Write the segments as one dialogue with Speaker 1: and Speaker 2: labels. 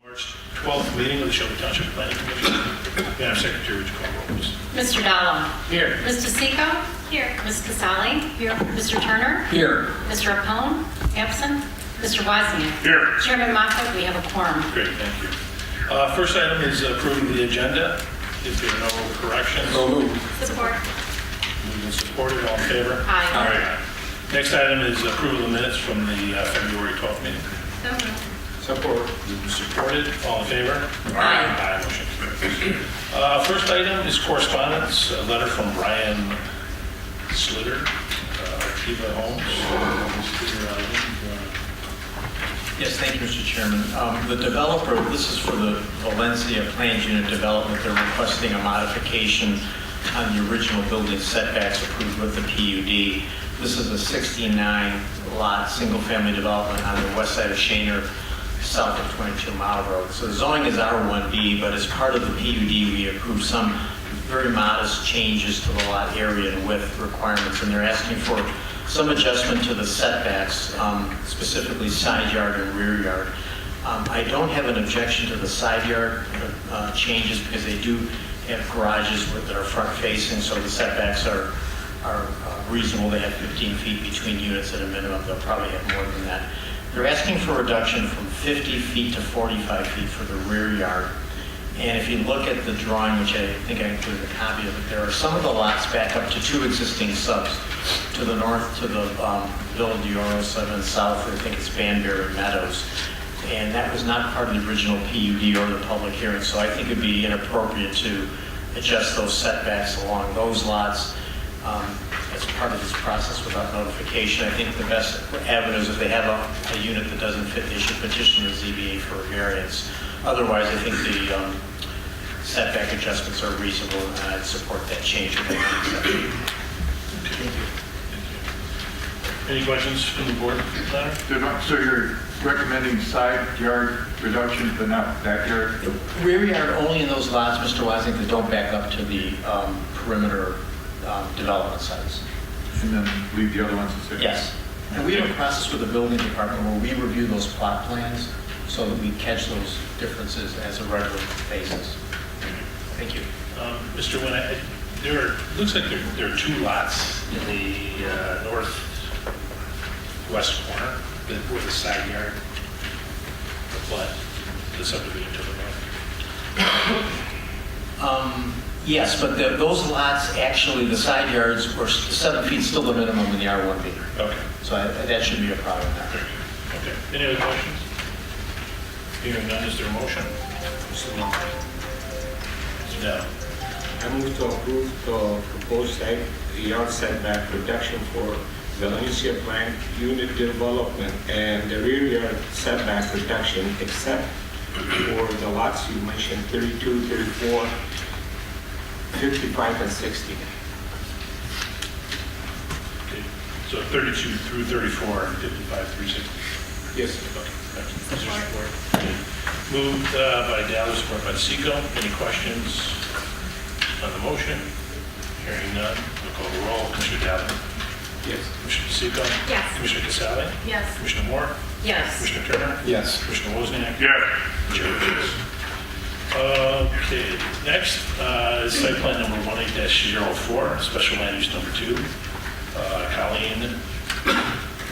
Speaker 1: March 12th meeting of the Shelby Township Planning Commission. Madam Secretary, would you call roll, please?
Speaker 2: Mr. Dalla.
Speaker 1: Here.
Speaker 2: Ms. DeSico. Here. Ms. Casali. Here. Mr. Turner.
Speaker 1: Here.
Speaker 2: Mr. Apone. Absent. Mr. Wozniak.
Speaker 1: Here.
Speaker 2: Chairman Moffett, we have a quorum.
Speaker 1: Great, thank you. First item is approving the agenda. If there are no corrections.
Speaker 3: So moved.
Speaker 2: Support.
Speaker 1: Moved and supported, all in favor?
Speaker 2: Aye.
Speaker 1: Next item is approval of minutes from the February 12th meeting.
Speaker 2: So moved.
Speaker 3: Support.
Speaker 1: Moved and supported, all in favor?
Speaker 2: Aye.
Speaker 1: Motion carries. First item is correspondence, a letter from Brian Slitter, Kiva Homes.
Speaker 4: Yes, thank you, Mr. Chairman. The developer, this is for the Valencia Plans Unit development. They're requesting a modification on the original building setbacks approved with the PUD. This is a 69-lot, single-family development on the west side of Shaner, south of 22 Mile Road. So the zoning is R1B, but as part of the PUD, we approved some very modest changes to the lot area and width requirements, and they're asking for some adjustment to the setbacks, specifically side yard and rear yard. I don't have an objection to the side yard changes because they do have garages that are front facing, so the setbacks are reasonable. They have 15 feet between units at a minimum. They'll probably have more than that. They're asking for a reduction from 50 feet to 45 feet for the rear yard. And if you look at the drawing, which I think I included a copy of it, there are some of the lots back up to two existing subs. To the north, to the Villa Dioro sub, and south, I think it's Banbury Meadows. And that was not part of the original PUD or the public hearing, so I think it'd be inappropriate to adjust those setbacks along those lots as part of this process without notification. I think the best avenue is if they have a unit that doesn't fit, they should petition the ZBA for a variance. Otherwise, I think the setback adjustments are reasonable, and I'd support that change. Thank you.
Speaker 1: Any questions from the board, Leonard?
Speaker 3: So you're recommending side yard reduction, but not backyard?
Speaker 4: Rear yard only in those lots, Mr. Wozniak, that don't back up to the perimeter development sites.
Speaker 3: And then leave the other ones the same?
Speaker 4: Yes. And we have a process with the building department where we review those plot plans so that we catch those differences as a regular basis. Thank you.
Speaker 1: Mr. Wynn, looks like there are two lots in the northwest corner with a side yard, the subdivision to the north.
Speaker 4: Yes, but those lots, actually, the side yards were 7 feet, still the minimum in the R1B.
Speaker 1: Okay.
Speaker 4: So that shouldn't be a problem there.
Speaker 1: Okay. Any other questions? Hearing none, is there a motion? No.
Speaker 5: I move to approve the proposed yard setback reduction for Valencia Plant Unit development and the rear yard setback reduction except for the lots you mentioned, 32, 34, 55, and 60.
Speaker 1: Okay. So 32 through 34 and 55 through 60.
Speaker 5: Yes.
Speaker 1: Okay. Thank you. Is there support? Okay. Moved by Dallas, support by Seco. Any questions on the motion? Hearing none, we'll call the roll. Commissioner Dallas?
Speaker 5: Yes.
Speaker 1: Commissioner Seco?
Speaker 2: Yes.
Speaker 1: Commissioner Casale?
Speaker 2: Yes.
Speaker 1: Commissioner Moore?
Speaker 2: Yes.
Speaker 1: Commissioner Turner?
Speaker 3: Yes.
Speaker 1: Commissioner Wozniak? Yes. Chair votes yes. Okay, next is site plan number 18-04, special land use number 2, Colleen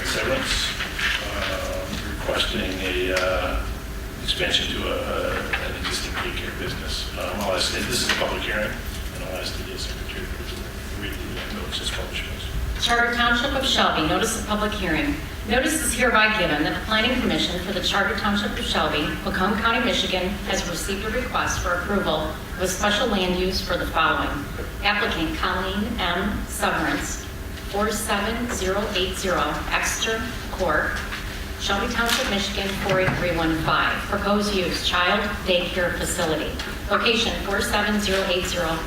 Speaker 1: Severance, requesting a expansion to an existing daycare business. I'll ask, this is a public hearing, and I'll ask the secretary to read the notice as published.
Speaker 2: Charter Township of Shelby, notice of public hearing. Notice is hereby given that the Planning Commission for the Charter Township of Shelby, Macomb County, Michigan, has received a request for approval of a special land use for the following. Applicant Colleen M. Severance, 47080 Exeter Court, Shelby Township, Michigan, 48315. Proposed use, child daycare facility. Location, 47080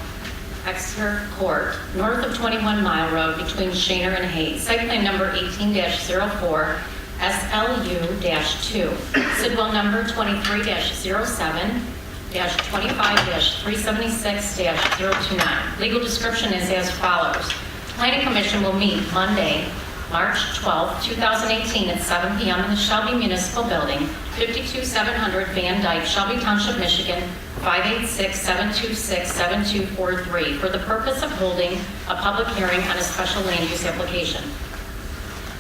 Speaker 2: Exeter Court, north of 21 Mile Road, between Shaner and Hayes. Site plan number 18-04, SLU-2. Sidwell number 23-07-25-376-029. Legal description is as follows. Planning Commission will meet Monday, March 12, 2018 at 7 p.m. in the Shelby Municipal Building, 52700 Van Dyke, Shelby Township, Michigan, 586-726-7243, for the purpose of holding a public hearing on a special land use application.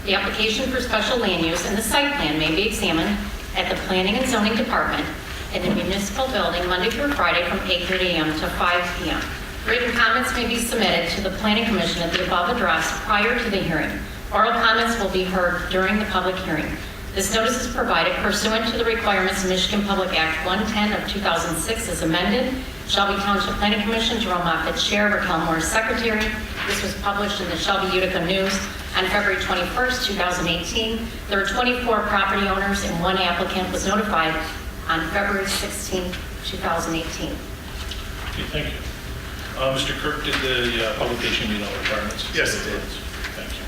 Speaker 2: The application for special land use and the site plan may be examined at the Planning and Zoning Department in the municipal building Monday through Friday from 8:30 a.m. to 5 p.m. Written comments may be submitted to the Planning Commission at the above address prior to the hearing. Oral comments will be heard during the public hearing. This notice is provided pursuant to the requirements of Michigan Public Act 110 of 2006 as amended. Shelby Township Planning Commission, Jerome Moffett, Chair, Raquel Moore, Secretary. This was published in the Shelby Utica News on February 21st, 2018. There were 24 property owners and 1 applicant was notified on February 16th, 2018.
Speaker 1: Okay, thank you. Mr. Kirk, did the publication meet all requirements?
Speaker 6: Yes, it did.
Speaker 1: Thank you.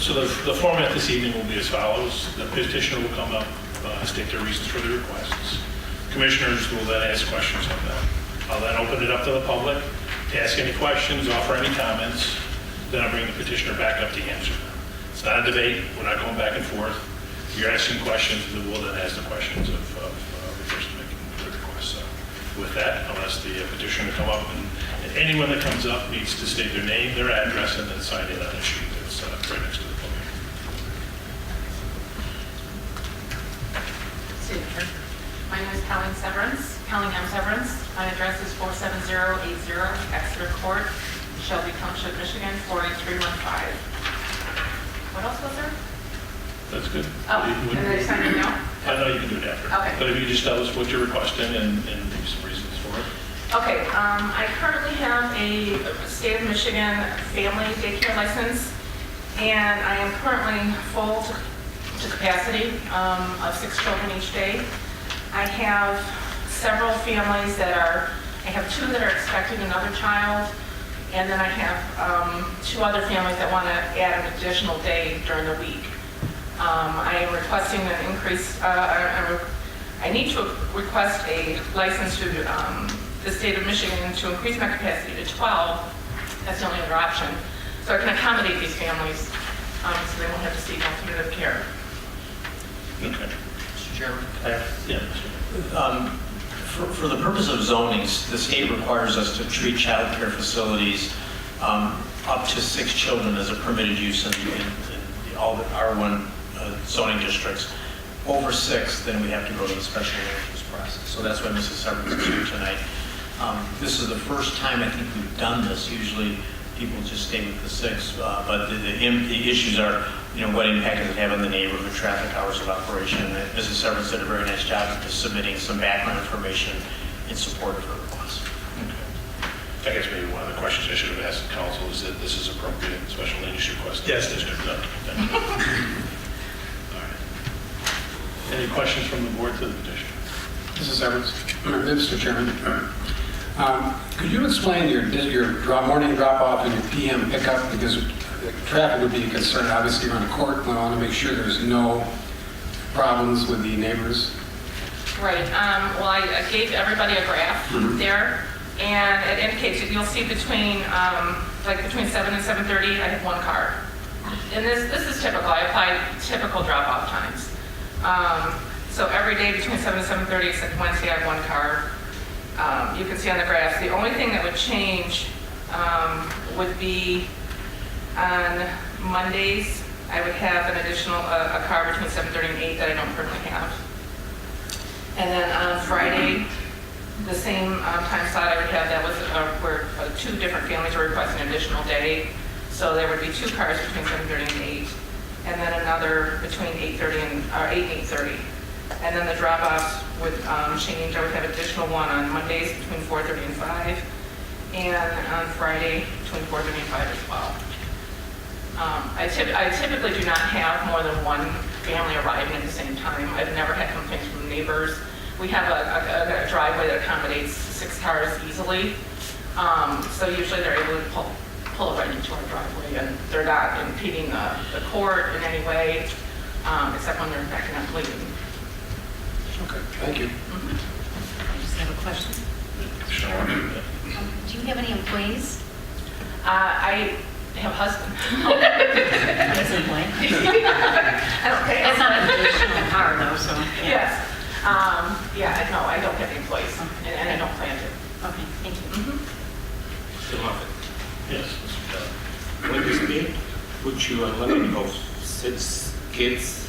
Speaker 1: So the format this evening will be as follows. The petitioner will come up, state their reasons for the requests. Commissioners will then ask questions of them. I'll then open it up to the public to ask any questions, offer any comments. Then I'll bring the petitioner back up to answer them. It's not a debate. We're not going back and forth. You're asking questions, and we'll then ask the questions of the person making the request. So with that, I'll ask the petitioner to come up, and anyone that comes up needs to state their name, their address, and then sign in on a sheet that's right next to the podium.
Speaker 7: My name is Colleen M. Severance. My address is 47080 Exeter Court, Shelby Township, Michigan, 48315. What else was there?
Speaker 1: That's good.
Speaker 7: Oh, and then I sign it now?
Speaker 1: I know you can do it after.
Speaker 7: Okay.
Speaker 1: But if you could just tell us what you're requesting and maybe some reasons for it.
Speaker 7: Okay, I currently have a state of Michigan family daycare license, and I am currently full to capacity of 6 children each day. I have several families I have 2 that are expecting another child, and then I have 2 other families that want to add an additional day during the week. I am requesting an increase, I need to request a license to the state of Michigan to increase my capacity to 12. That's the only other option. So I can accommodate these families so they won't have to seek alternative care.
Speaker 1: Okay.
Speaker 4: Mr. Chairman?
Speaker 1: Yeah.
Speaker 4: For the purpose of zonings, the state requires us to treat child care facilities up to 6 children as a permitted use in all the R1 zoning districts. Over 6, then we have to go to the special land use process. So that's why Mrs. Severance is here tonight. This is the first time I think we've done this. Usually people just stay with the 6, but the issues are, what impact does it have on the neighborhood, traffic, hours of operation. And Mrs. Severance did a very nice job of just submitting some background information in support of her request.
Speaker 1: I guess maybe one of the questions I should have asked the council is that this is appropriate special land use request.
Speaker 6: Yes.
Speaker 1: District. No. Thank you. All right. Any questions from the board to the petitioner?
Speaker 8: Mrs. Evans, Mr. Chairman, could you explain your morning drop-off and your PM pickup? Because traffic would be a concern. Obviously, you're on a court. We want to make sure there's no problems with the neighbors.
Speaker 7: Right. Well, I gave everybody a graph there, and it indicates that you'll see between 7 and 7:30, I have 1 car. And this is typical. I apply typical drop-off times. So every day between 7 and 7:30, except Wednesday, I have 1 car. You can see on the graph. The only thing that would change would be on Mondays, I would have an additional a car between 7:30 and 8 that I don't currently have. And then on Friday, the same time slot I would have, that was where 2 different families were requesting an additional day. So there would be 2 cars between 7:30 and 8, and then another between 8:30 and 8 and 8:30. And then the drop-offs would change. I would have additional one on Mondays between 4:30 and 5, and on Friday between 4:30 and 5 as well. I typically do not have more than 1 family arriving at the same time. I've never had complaints from neighbors. We have a driveway that accommodates 6 cars easily, so usually they're able to pull right into our driveway, and they're not impeding the court in any way, except when they're backing up leaving.
Speaker 8: Okay, thank you.
Speaker 2: I just have a question.
Speaker 1: Sure.
Speaker 2: Do you have any employees?
Speaker 7: I have a husband.
Speaker 2: That's a point.
Speaker 7: I don't pay.
Speaker 2: That's not an additional car though, so.
Speaker 7: Yes. Yeah, no, I don't have any employees, and I don't plan to.
Speaker 2: Okay, thank you.
Speaker 5: Mr. Moffett,
Speaker 1: Yes, Mr. Kelly.
Speaker 5: when the state puts you on limit of 6 kids,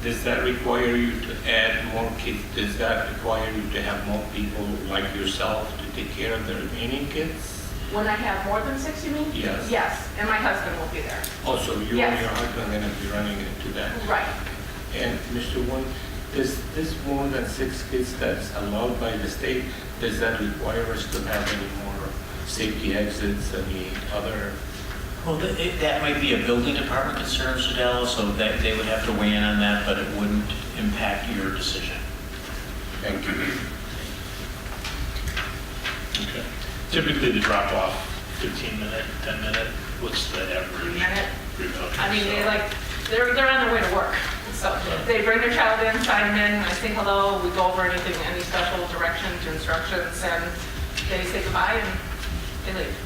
Speaker 5: does that require you to add more kids? Does that require you to have more people like yourself to take care of the remaining kids?
Speaker 7: When I have more than 6, you mean?
Speaker 5: Yes.
Speaker 7: Yes, and my husband will be there.
Speaker 5: Also, you
Speaker 7: Yes.
Speaker 5: and your husband are going to be running into that.
Speaker 7: Right.
Speaker 5: And Mr. Wong, is this more than 6 kids that's allowed by the state? Does that require us to have any more safety exits, any other?
Speaker 4: Well, that might be a building department concern, Mr. Dallo, so that they would have to weigh in on that, but it wouldn't impact your decision.
Speaker 5: Thank you.
Speaker 1: Okay. Typically, the drop-off, 15-minute, 10-minute, what's the average?
Speaker 7: Minute.
Speaker 1: Okay,
Speaker 7: I mean,
Speaker 1: so-
Speaker 7: they're on their way to work. So they bring their child in, sign them in, I say hello, we go over anything, any special directions, instructions, and they say goodbye and they leave.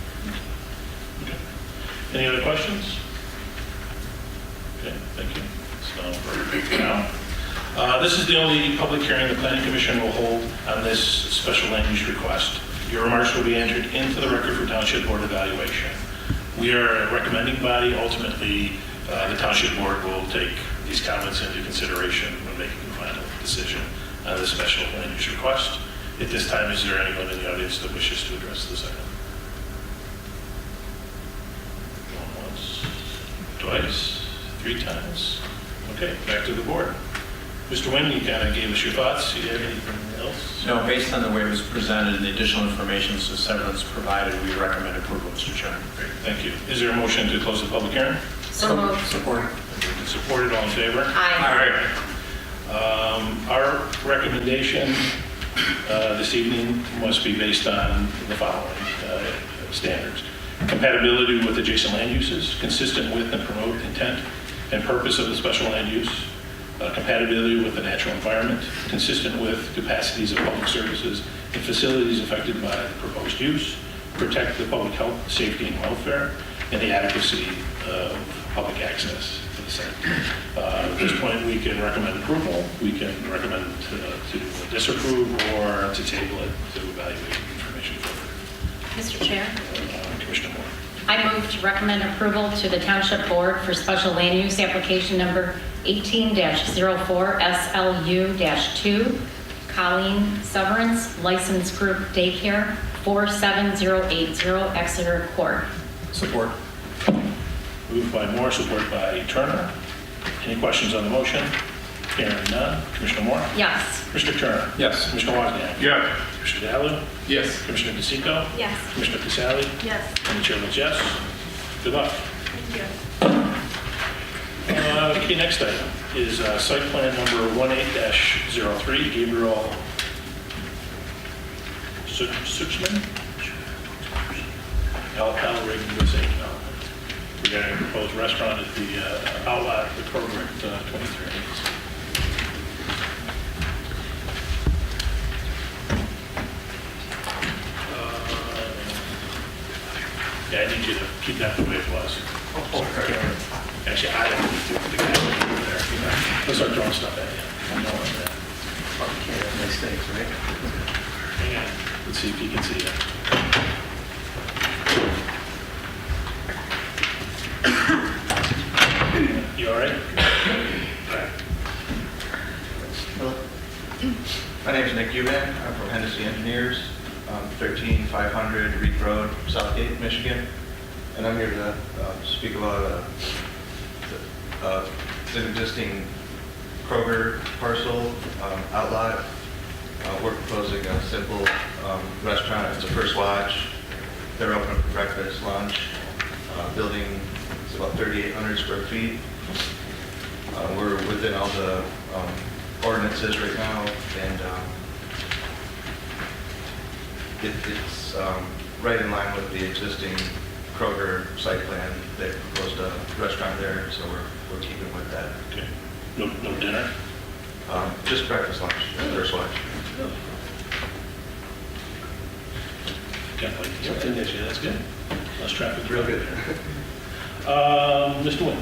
Speaker 1: Okay. Any other questions? Okay, thank you. So, for now, this is the only public hearing the Planning Commission will hold on this special land use request. Your remarks will be entered into the record for Township Board evaluation. We are a recommending body. Ultimately, the Township Board will take these comments into consideration when making the final decision on the special land use request. At this time, is there anyone in the audience that wishes to address this item? Going once, twice, 3 times. Okay, back to the board. Mr. Nguyen, you kind of gave us your thoughts. Do you have anything else?
Speaker 4: No, based on the way it was presented and the additional information so severance provided, we recommend approval, Mr. Chairman.
Speaker 1: Great, thank you. Is there a motion to close the public hearing?
Speaker 2: So moved.
Speaker 8: Support.
Speaker 1: Supported, all in favor?
Speaker 2: Aye.
Speaker 1: Our recommendation this evening must be based on the following standards. Compatibility with adjacent land uses, consistent with and promote intent and purpose of the special land use, compatibility with the natural environment, consistent with capacities of public services and facilities affected by the proposed use, protect the public health, safety, and welfare, and the adequacy of public access to the site. At this point, we can recommend approval, we can recommend to disapprove, or to table it to evaluate information further.
Speaker 2: Mr. Chair,
Speaker 1: Commissioner Moore.
Speaker 2: I move to recommend approval to the Township Board for special land use application number 18-04 SLU-2, Colleen Severance, License Group Daycare, 47080 Exeter Court.
Speaker 8: Support.
Speaker 1: Moved by Moore, supported by Turner. Any questions on the motion? Hearing none. Commissioner Moore?
Speaker 2: Yes.
Speaker 1: Commissioner Turner?
Speaker 8: Yes.
Speaker 1: Commissioner Wozniak?
Speaker 3: Yes.
Speaker 1: Commissioner Dowling?
Speaker 3: Yes.
Speaker 1: Commissioner DeCicco?
Speaker 2: Yes.
Speaker 1: Commissioner Casale?
Speaker 7: Yes.
Speaker 1: And the chair votes yes. Good luck.
Speaker 7: Thank you.
Speaker 1: Okay, next item is site plan number 18-03, Gabriel Suchman? Al Rig USA Development. Regarding a proposed restaurant at the outlet at the Kroger at 23. Yeah, I need you to keep that the way it was. Actually, I don't need to, the guy over there. Let's start throwing stuff at you. No one there.
Speaker 4: Mistakes, right?
Speaker 1: Hang on, let's see if he can see it. You all right? All right.
Speaker 6: Hello. My name is Nick Eubank. I'm from Hennessy Engineers, 13500 Reed Road, Southgate, Michigan. And I'm here to speak about the existing Kroger parcel outlet. We're proposing a simple restaurant. It's a First Watch. They're open for breakfast, lunch. Building is about 3,800 square feet. We're within all the ordinances right now, and it's right in line with the existing Kroger site plan. They proposed a restaurant there, so we're keeping with that.
Speaker 1: Okay. No dinner?
Speaker 6: Just breakfast, lunch, First Watch.
Speaker 1: Got like something this year, that's good. Less traffic.
Speaker 6: Real good.
Speaker 1: Mr. Nguyen?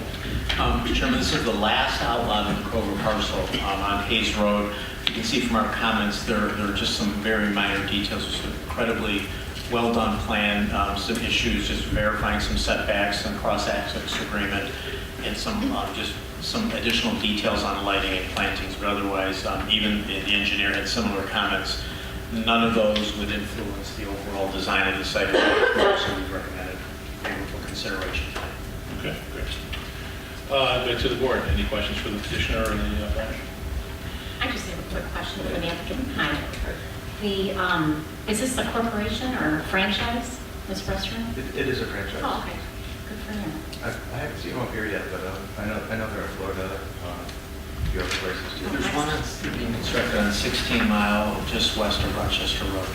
Speaker 4: Mr. Chairman, this is the last outlet of the Kroger parcel on Hayes Road. You can see from our comments, there are just some very minor details. It's an incredibly well-done plan, some issues, just verifying some setbacks and cross-access agreement, and just some additional details on lighting and plantings. But otherwise, even the engineer had similar comments. None of those would influence the overall design of the site, so we've recommended favorable consideration.
Speaker 1: Okay, great. Back to the board. Any questions for the petitioner or the applicant?
Speaker 2: I just have a quick question for the applicant. Hi. Is this a corporation or a franchise, this restaurant?
Speaker 6: It is a franchise.
Speaker 2: Oh, okay. Good for you.
Speaker 6: I haven't seen them up here yet, but I know they're in Florida, a few other places too.
Speaker 4: There's one that's being constructed on 16 Mile, just west of Rochester Road.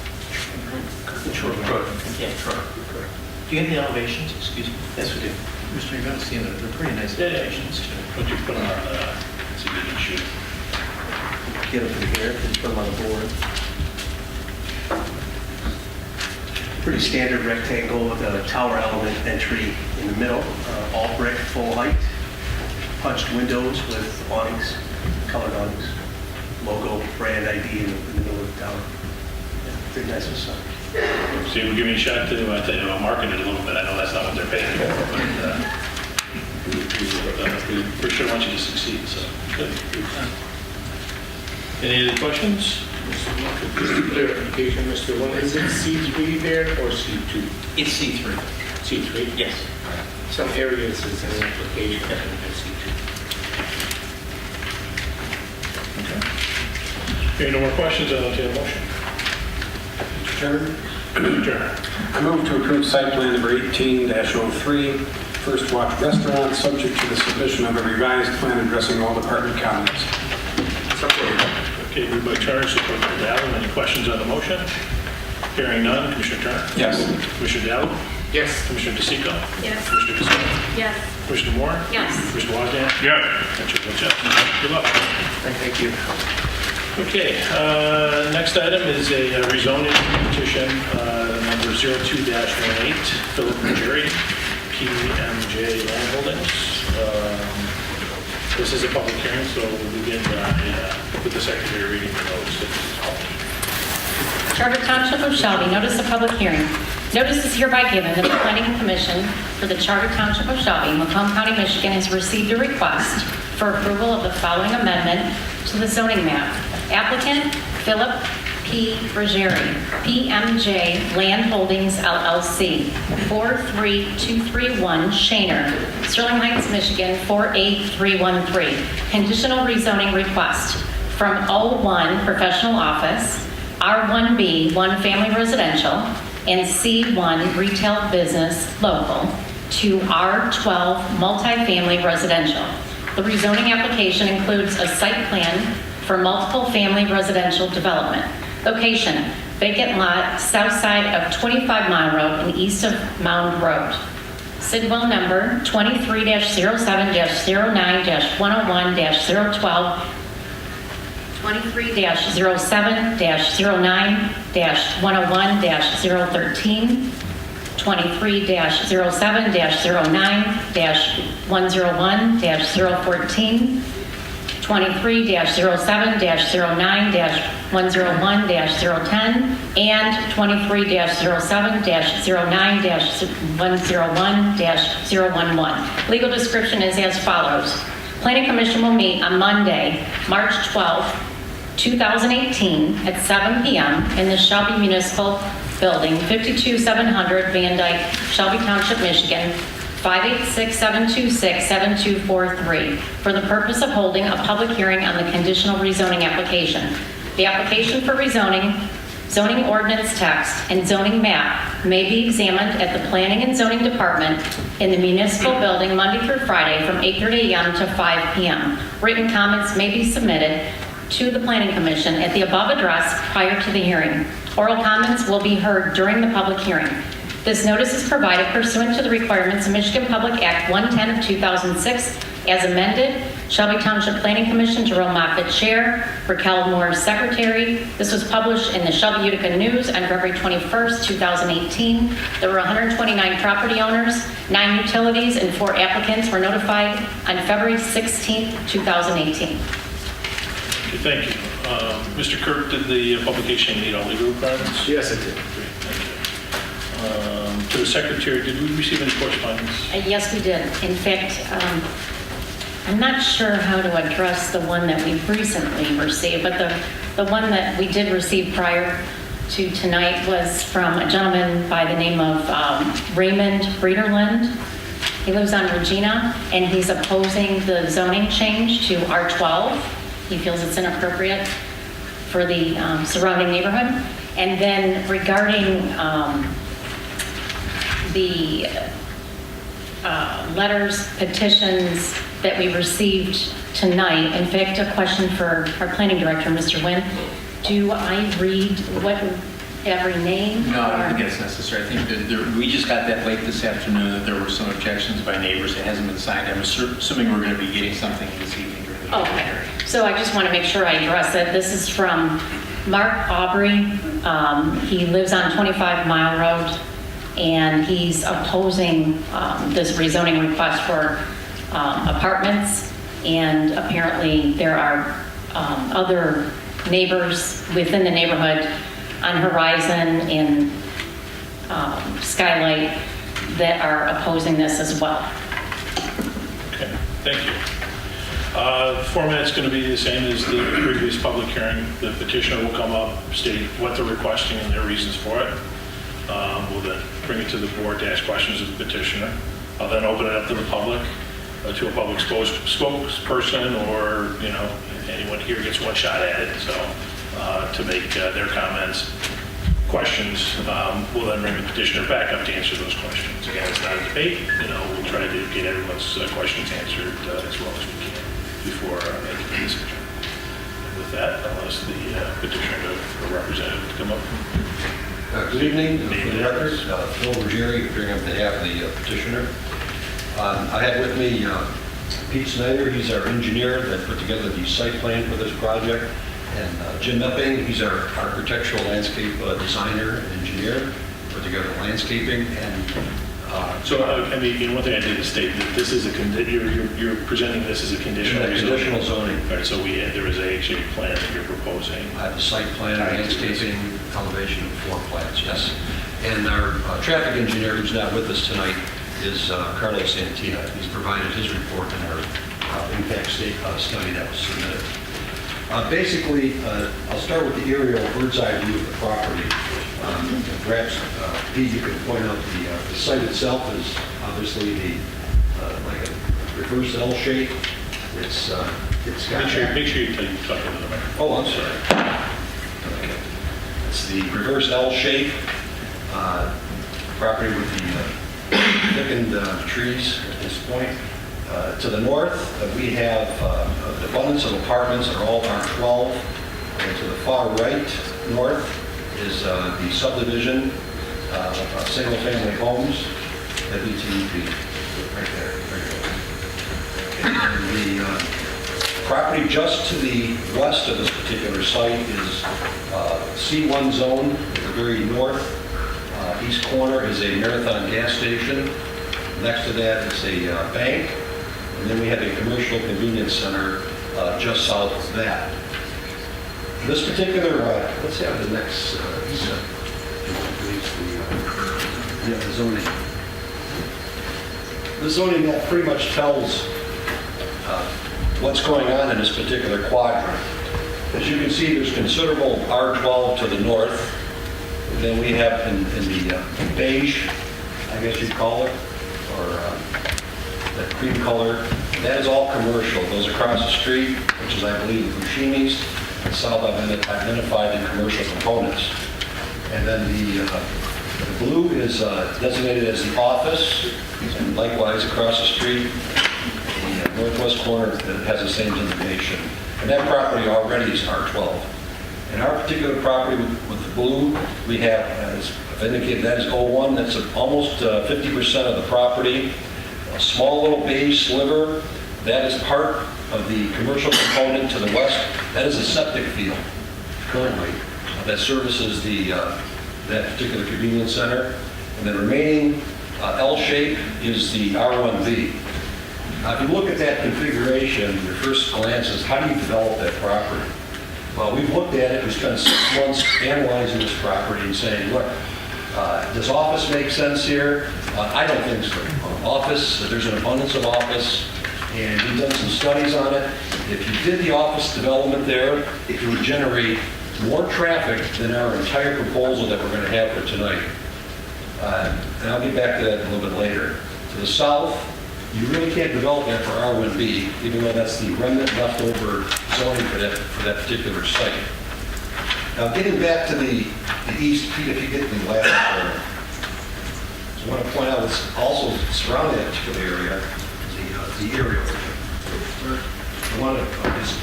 Speaker 6: Troy.
Speaker 4: Yeah, Troy. Do you have the elevations? Excuse me. Yes, we do. Mr. You're going to see them. They're pretty nice elevations too.
Speaker 1: Would you put them on the, see if you can shoot?
Speaker 9: Get them from here and put them on the board. Pretty standard rectangle with a tower element entry in the middle, all brick, full height, punched windows with awnings, colored awnings, logo, brand ID in the middle of the tower. Yeah, pretty nice facade.
Speaker 1: So you would give me a shot to market it a little bit. I know that's not what they're paying for, but we for sure want you to succeed, so good. Any other questions?
Speaker 5: Just a clarification, Mr. One, is it C3 there or C2?
Speaker 4: It's C3.
Speaker 5: C3?
Speaker 4: Yes.
Speaker 5: Some areas is an application and C2.
Speaker 1: Okay. Hearing no more questions, I'll entertain a motion.
Speaker 8: Mr. Chairman,
Speaker 1: Mr. Turner.
Speaker 8: I move to approve site plan number 18-03, First Watch Restaurant, subject to the submission of a revised plan addressing all department comments.
Speaker 1: Okay, moved by Turner, supported by Dowd. Any questions on the motion? Hearing none, Commissioner Turner?
Speaker 8: Yes.
Speaker 1: Commissioner Dowd?
Speaker 5: Yes.
Speaker 1: Commissioner DeSico?
Speaker 2: Yes.
Speaker 1: Commissioner Castillo?
Speaker 2: Yes.
Speaker 1: Commissioner Moore?
Speaker 2: Yes.
Speaker 1: Commissioner Wozniak? Yes. And Chair votes yes. Good luck.
Speaker 9: Thank you.
Speaker 1: Okay, next item is a rezoning petition, number 02-18, Philip and Jerry, PMJ Land Holdings. This is a public hearing, so we'll begin with the secretary reading the notice.
Speaker 2: Shelby Township of Shelby, notice of public hearing. Notice is hereby given that the Planning Commission for the Charter Township of Shelby, Macomb County, Michigan, has received a request for approval of the following amendment to the zoning map. Applicant, Philip P. Ruggieri, PMJ Land Holdings, LLC, 43231 Shaner, Sterling Heights, Michigan, 48313. Conditional rezoning request from O1 Professional Office, R1B 1 Family Residential, and C1 Retail Business Local to R12 Multifamily Residential. The rezoning application includes a site plan for multiple family residential development. Location, vacant lot south side of 25 Mile Road and east of Mound Road. Sidwell number 23-07-09-101-012, 23-07-09-101-013, 23-07-09-101-014, 23-07-09-101-010, and 23-07-09-101-011. Legal description is as follows. Planning Commission will meet on Monday, March 12, 2018 at 7 p.m. in the Shelby Municipal Building, 52700 Van Dyke, Shelby Township, Michigan, 586-726-7243, for the purpose of holding a public hearing on the conditional rezoning application. The application for rezoning, zoning ordinance text, and zoning map may be examined at the Planning and Zoning Department in the municipal building Monday through Friday from 8:30 a.m. to 5 p.m. Written comments may be submitted to the Planning Commission at the above address prior to the hearing. Oral comments will be heard during the public hearing. This notice is provided pursuant to the requirements of Michigan Public Act 110 of 2006 as amended Shelby Township Planning Commission, Jerome Moffett, Chair, Raquel Moore, Secretary. This was published in the Shelby Utica News on February 21st, 2018. There were 129 property owners, 9 utilities, and 4 applicants were notified on February 16th, 2018.
Speaker 1: Okay, thank you. Mr. Kirk, did the publication meet all legal requirements?
Speaker 5: Yes, it did.
Speaker 1: Great, thank you. To the Secretary, did we receive any correspondence?
Speaker 2: Yes, we did. In fact, I'm not sure how to address the one that we've recently received, but the one that we did receive prior to tonight was from a gentleman by the name of Raymond Breederland. He lives on Regina, and he's opposing the zoning change to R12. He feels it's inappropriate for the surrounding neighborhood. And then regarding the letters, petitions that we received tonight, in fact, a question for our planning director, Mr. Nguyen. Do I read what every name?
Speaker 4: No, I
Speaker 2: or-
Speaker 4: don't think it's necessary. I think that we just got that late this afternoon that there were some objections by neighbors. It hasn't been signed. I'm assuming we're going to be getting something this evening during the
Speaker 2: Okay,
Speaker 4: hearing.
Speaker 2: so I just want to make sure I address it. This is from Mark Aubrey. He lives on 25 Mile Road, and he's opposing this rezoning request for apartments. And apparently there are other neighbors within the neighborhood on Horizon and Skylight that are opposing this as well.
Speaker 1: Okay, thank you. The format's going to be the same as the previous public hearing. The petitioner will come up, state what they're requesting and their reasons for it. We'll then bring it to the board to ask questions of the petitioner. I'll then open it up to the public, to a public spokesperson, or, you know, anyone here gets one shot at it, so to make their comments. Questions, we'll then bring the petitioner back up to answer those questions. Again, it's not a debate, you know, we'll try to get everyone's questions answered as well as we can before making a decision. And with that, I'll ask the petitioner or representative to come up.
Speaker 10: Good evening, for the record, Phil Ruggieri, appearing on behalf of the petitioner. I have with me Pete Snyder, he's our engineer that put together the site plan for this project, and Jim Epping, he's our architectural landscape designer and engineer, put together landscaping, and
Speaker 1: So, I mean, one thing I did is state that this is you're presenting this as a conditional
Speaker 10: conditional zoning.
Speaker 1: All right, so there is actually a plan that you're proposing.
Speaker 10: I have the site plan, landscaping, elevation, and floor plans, yes. And our traffic engineer, who's not with us tonight, is Carlos Santina. He's provided his report in our impact study that was submitted. Basically, I'll start with the aerial bird's eye view of the property. Perhaps, Pete, you can point out the site itself is obviously like a reverse L shape. It's got...
Speaker 1: Make sure you talk into the microphone.
Speaker 10: Oh, I'm sorry. It's the reverse L shape. Property with the thickened trees at this point. To the north, we have an abundance of apartments that are all R12. And to the far right, north, is the subdivision of single-family homes, WTEP, right there. And the property just to the west of this particular site is C1 zone at the very north. East corner is a Marathon gas station. Next to that is a bank. And then we have a commercial convenience center just south of that. This particular, let's have the next, the zoning. The zoning map pretty much tells what's going on in this particular quadrant. As you can see, there's considerable R12 to the north. And then we have in the beige, I guess you'd call it, or that cream color, that is all commercial. Those across the street, which is, I believe, the Buscemi's, and south I've identified in commercial components. And then the blue is designated as the office, and likewise across the street, the northwest corner has the same designation. And that property already is R12. In our particular property with the blue, we have, as I've indicated, that is 01. That's almost 50% of the property. A small little beige sliver, that is part of the commercial component to the west, that is a septic field currently that services that particular convenience center. And the remaining L shape is the R1B. Now, if you look at that configuration, your first glance is how do you develop that property? Well, we've looked at it, we spent 6 months analyzing this property and saying, look, does office make sense here? I don't think so. Office, there's an abundance of office, and we've done some studies on it. If you did the office development there, it would generate more traffic than our entire proposal that we're going to have for tonight. And I'll get back to that a little bit later. To the south, you really can't develop that for R1B, even though that's the remnant leftover zoning for that particular site. Now, getting back to the east, Pete, if you get the last one. So I want to point out what's also surrounding that particular area, the aerial. I want to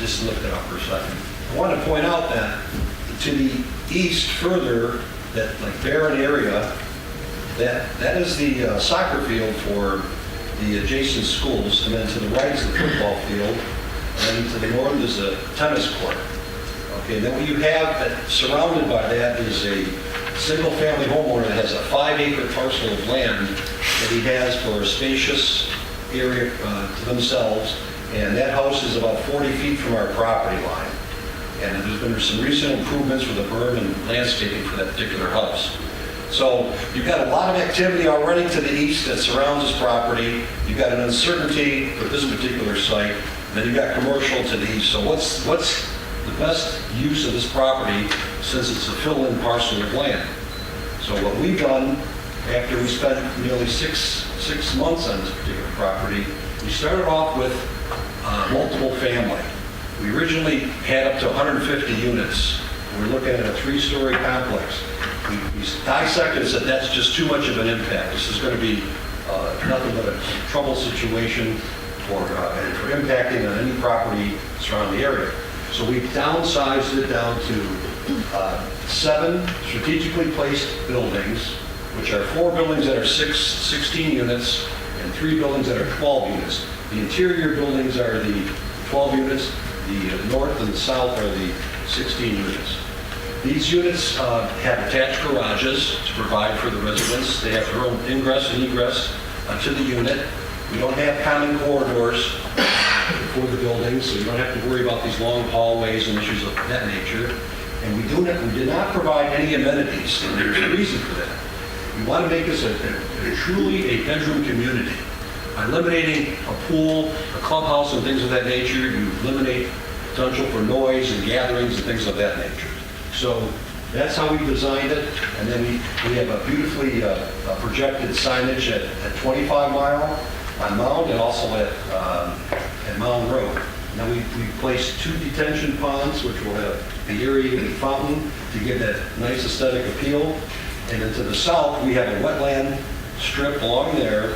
Speaker 10: just lift it up for a second. I want to point out that to the east further, that like barren area, that is the soccer field for the adjacent schools, and then to the right is the football field, and then to the north is a tennis court. Okay, then what you have surrounded by that is a single-family homeowner that has a 5-acre parcel of land that he has for a spacious area to themselves, and that house is about 40 feet from our property line. And there's been some recent improvements with the berm and landscaping for that particular house. So you've got a lot of activity already to the east that surrounds this property. You've got an uncertainty for this particular site, and then you've got commercial to the east. So what's the best use of this property since it's a fill-in parcel of land? So what we've done, after we spent nearly six months on this particular property, we started off with multiple family. We originally had up to 150 units. We're looking at a 3-story complex. We dissected and said that's just too much of an impact. This is going to be nothing but a trouble situation for impacting on any property surrounding the area. So we downsized it down to 7 strategically placed buildings, which are 4 buildings that are 16 units and 3 buildings that are 12 units. The interior buildings are the 12 units, the north and the south are the 16 units. These units have attached garages to provide for the residents. They have their own ingress and egress to the unit. We don't have common corridors for the buildings, so you don't have to worry about these long hallways and issues of that nature. And we did not provide any amenities, and there's a reason for that. We want to make this truly a bedroom community. By eliminating a pool, a clubhouse, and things of that nature, you eliminate potential for noise and gatherings and things of that nature. So that's how we designed it, and then we have a beautifully projected signage at 25 Mile on Mound and also at Mound Road. Now we placed 2 detention ponds, which will have the irrigated fountain to give that nice aesthetic appeal. And then to the south, we have a wetland strip along there,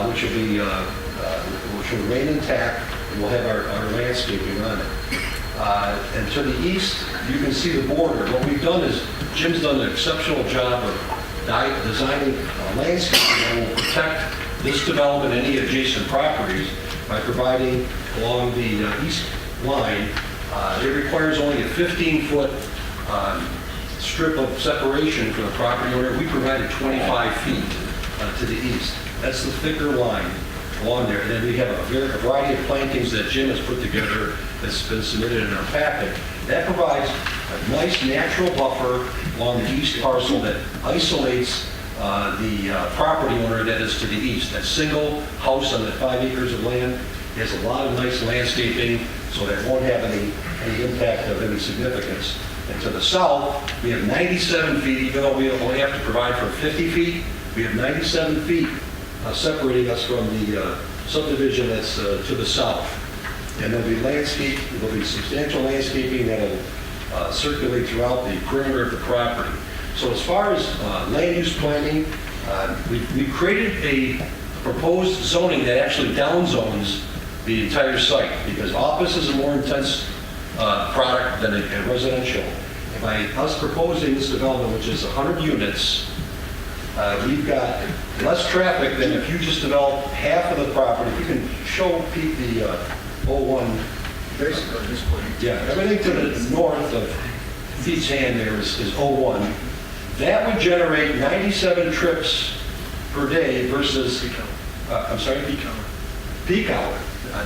Speaker 10: which will remain intact, and we'll have our landscaping on it. And to the east, you can see the border. What we've done is, Jim's done an exceptional job of designing landscaping that will protect this development and any adjacent properties by providing along the east line. It requires only a 15-foot strip of separation for the property owner. We provided 25 feet to the east. That's the thicker line along there. And then we have a variety of plantings that Jim has put together that's been submitted in our packet. That provides a nice natural buffer along the east parcel that isolates the property owner that is to the east. That single house on the 5 acres of land has a lot of nice landscaping, so that won't have any impact of any significance. And to the south, we have 97 feet, even though we only have to provide for 50 feet, we have 97 feet separating us from the subdivision that's to the south. And there'll be substantial landscaping that'll circulate throughout the perimeter of the property. So as far as land use planning, we've created a proposed zoning that actually downzones the entire site, because office is a more intense product than a residential. And by us proposing this development, which is 100 units, we've got less traffic than if you just develop half of the property. If you can show Pete the 01.
Speaker 5: Basically, this point.
Speaker 10: Yeah, everything to the north of Feet's Hand there is 01. That would generate 97 trips per day versus, I'm sorry? Peak hour. Peak hour.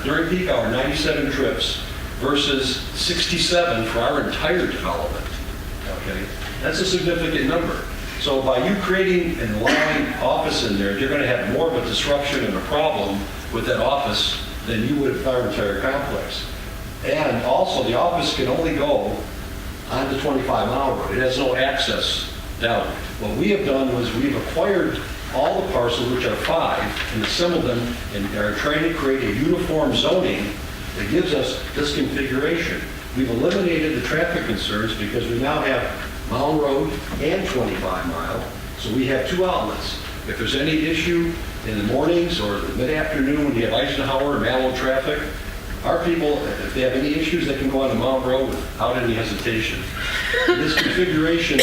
Speaker 10: During peak hour, 97 trips versus 67 for our entire development. Okay? That's a significant number. So by you creating an allowing office in there, you're going to have more of a disruption and a problem with that office than you would with our entire complex. And also, the office can only go on the 25-mile road. It has no access down. What we have done was we've acquired all the parcels, which are 5, and assembled them and are trying to create a uniform zoning that gives us this configuration. We've eliminated the traffic concerns because we now have Mound Road and 25 Mile, so we have 2 outlets. If there's any issue in the mornings or the mid-afternoon when you have Eisenhower or Mallow traffic, our people, if they have any issues, they can go on to Mound Road without any hesitation. This configuration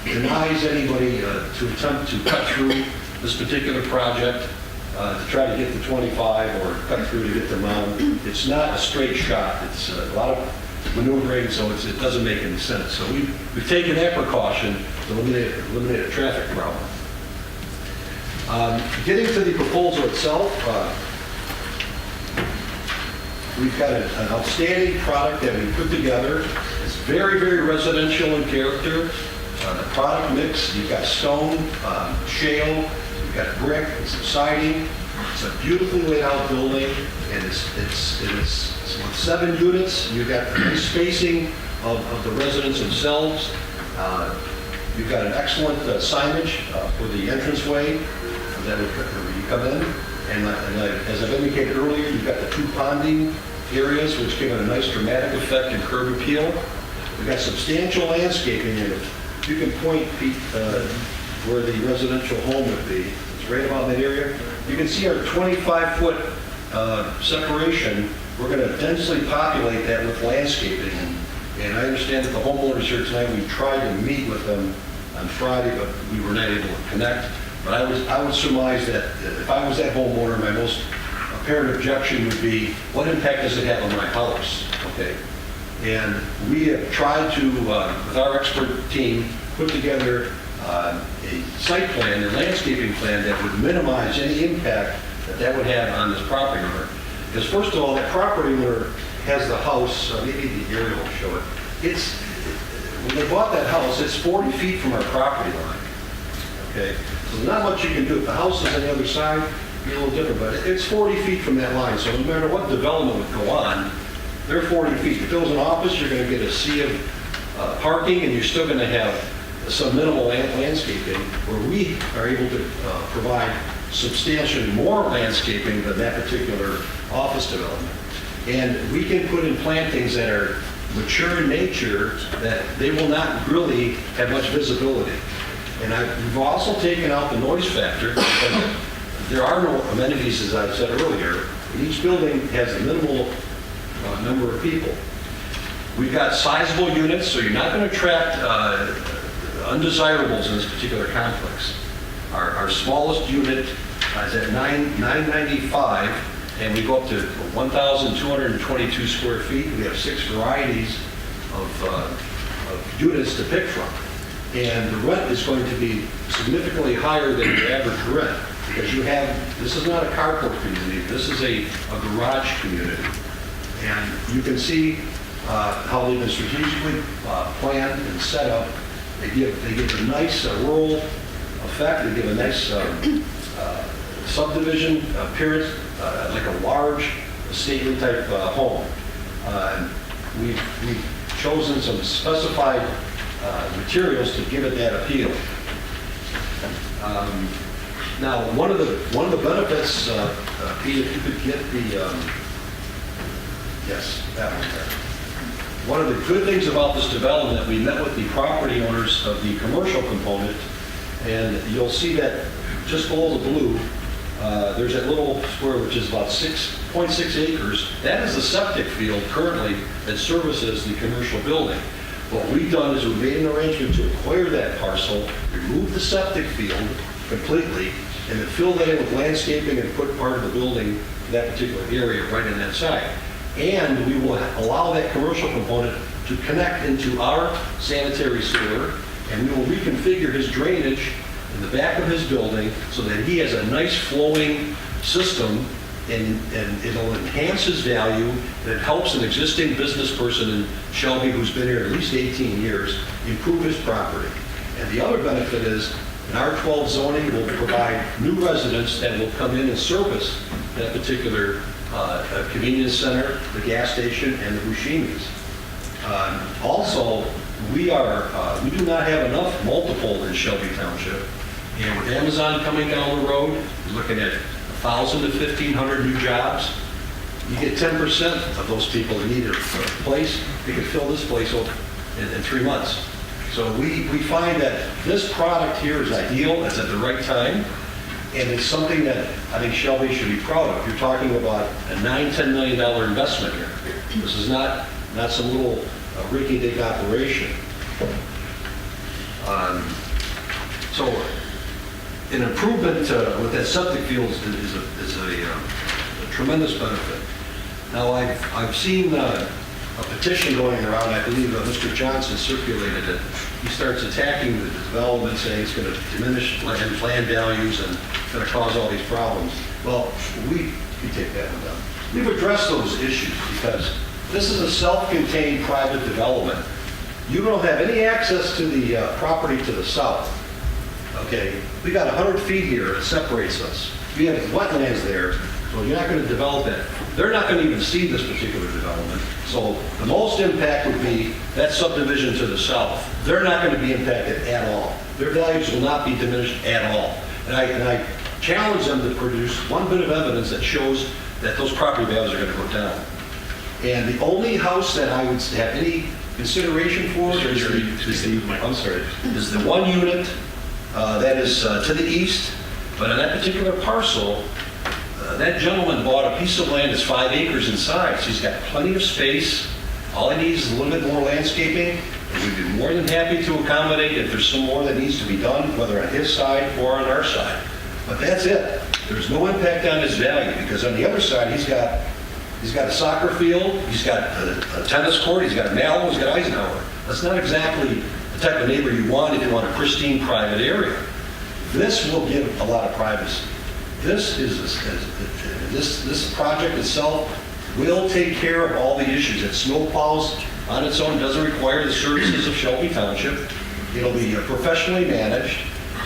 Speaker 10: denies anybody to attempt to cut through this particular project to try to get to 25 or cut through to get to Mound. It's not a straight shot. It's a lot of maneuvering, so it doesn't make any sense. So we've taken that precaution to eliminate a traffic problem. Getting to the proposal itself, we've got an outstanding product that we put together. It's very, very residential in character. The product mix, you've got stone, shale, you've got brick, and some siding. It's a beautifully laid out building, and it's with 7 units. You've got a nice spacing of the residents themselves. You've got an excellent signage for the entranceway that you come in. And as I've indicated earlier, you've got the 2 ponding areas, which give it a nice dramatic effect and curb appeal. We've got substantial landscaping in it. You can point, Pete, where the residential home would be. It's right about that area. You can see our 25-foot separation. We're going to densely populate that with landscaping. And I understand that the homeowners here tonight, we tried to meet with them on Friday, but we were not able to connect. But I would surmise that if I was that homeowner, my most apparent objection would be, what impact does it have on my house? Okay. And we have tried to, with our expert team, put together a site plan, a landscaping plan that would minimize any impact that would have on this property owner. Because first of all, that property owner has the house, maybe the aerial will show it. When they bought that house, it's 40 feet from our property line. Okay, so there's not much you can do. If the house is on the other side, it'd be a little different, but it's 40 feet from that line. So no matter what development would go on, they're 40 feet. If it was an office, you're going to get a sea of parking, and you're still going to have some minimal landscaping, where we are able to provide substantially more landscaping than that particular office development. And we can put in plantings that are mature in nature, that they will not really have much visibility. And we've also taken out the noise factor, because there are no amenities, as I said earlier. Each building has a minimal number of people. We've got sizable units, so you're not going to attract undesirables in this particular complex. Our smallest unit is at 995, and we go up to 1,222 square feet. We have 6 varieties of units to pick from. And the rent is going to be significantly higher than your average rent, because this is not a carport community, this is a garage community. And you can see how they've been strategically planned and set up. They give a nice rural effect, they give a nice subdivision appearance, like a large, stately type home. We've chosen some specified materials to give it that appeal. Now, one of the benefits, Pete, if you could get the, yes, that one there. One of the good things about this development, we met with the property owners of the commercial component, and you'll see that just below the blue, there's that little square which is about 6.6 acres. That is the septic field currently that services the commercial building. What we've done is we've made an arrangement to acquire that parcel, remove the septic field completely, and then fill that in with landscaping and put part of the building in that particular area right on that side. And we will allow that commercial component to connect into our sanitary sewer, and we will reconfigure his drainage in the back of his building so that he has a nice flowing system, and it'll enhance his value, and it helps an existing business person in Shelby who's been here at least 18 years improve his property. And the other benefit is, in R12 zoning, will provide new residents that will come in and service that particular convenience center, the gas station, and the Buscemi's. Also, we do not have enough multiple in Shelby Township. And with Amazon coming down the road, we're looking at 1,000 to 1,500 new jobs. You get 10% of those people that need a place, they can fill this place up in 3 months. So we find that this product here is ideal, it's at the right time, and it's something that I think Shelby should be proud of. You're talking about a $9-10 million investment here. This is not some little rinky-dink operation. So an improvement with that septic field is a tremendous benefit. Now, I've seen a petition going around, I believe Mr. Johnson circulated it. He starts attacking the development, saying it's going to diminish land values and going to cause all these problems. Well, we take that one down. We've addressed those issues because this is a self-contained private development. You don't have any access to the property to the south. Okay, we got 100 feet here that separates us. We have wetlands there, so you're not going to develop it. They're not going to even see this particular development. So the most impact would be that subdivision to the south. They're not going to be impacted at all. Their values will not be diminished at all. And I challenge them to produce one bit of evidence that shows that those property values are going to go down. And the only house that I would have any consideration for is the one unit that is to the east, but in that particular parcel, that gentleman bought a piece of land that's 5 acres in size. He's got plenty of space. All he needs is a little bit more landscaping, and we'd be more than happy to accommodate if there's some more that needs to be done, whether on his side or on our side. But that's it. There's no impact on his value, because on the other side, he's got a soccer field, he's got a tennis court, he's got Mallow, he's got Eisenhower. That's not exactly the type of neighbor you want if you want a pristine private area. This will give a lot of privacy. This project itself will take care of all the issues. It snowplows on its own, doesn't require the services of Shelby Township. It'll be professionally managed,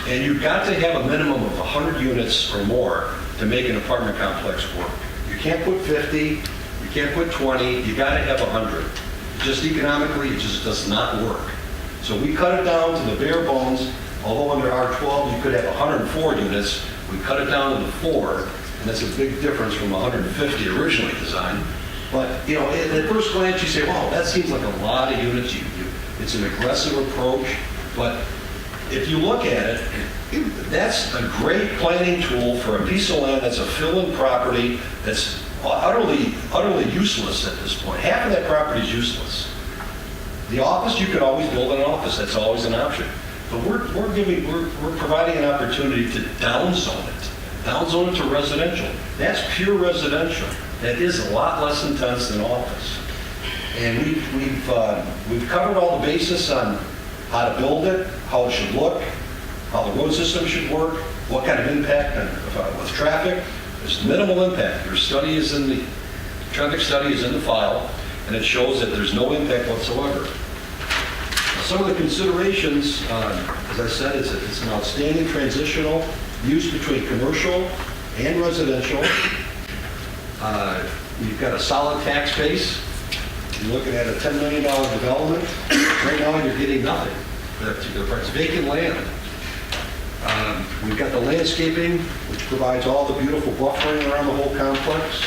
Speaker 10: and you've got to have a minimum of 100 units or more to make an apartment complex work. You can't put 50, you can't put 20, you got to have 100. Just economically, it just does not work. So we cut it down to the bare bones. Although under R12 you could have 104 units, we cut it down to 4, and that's a big difference from 150 originally designed. But, you know, at first glance you say, wow, that seems like a lot of units. It's an aggressive approach, but if you look at it, that's a great planning tool for a piece of land that's a fill-in property that's utterly useless at this point. Half of that property is useless. The office, you could always build an office. That's always an option. But we're providing an opportunity to downzone it to residential. That's pure residential. That is a lot less intense than office. And we've covered all the basis on how to build it, how it should look, how the road system should work, what kind of impact with traffic. There's minimal impact. Your study is in the traffic study is in the file, and it shows that there's no impact whatsoever. Some of the considerations, as I said, it's an outstanding transitional use between commercial and residential. You've got a solid tax base. You're looking at a $10 million development. Right now, you're getting nothing for that particular part. It's vacant land. We've got the landscaping, which provides all the beautiful buffering around the whole complex.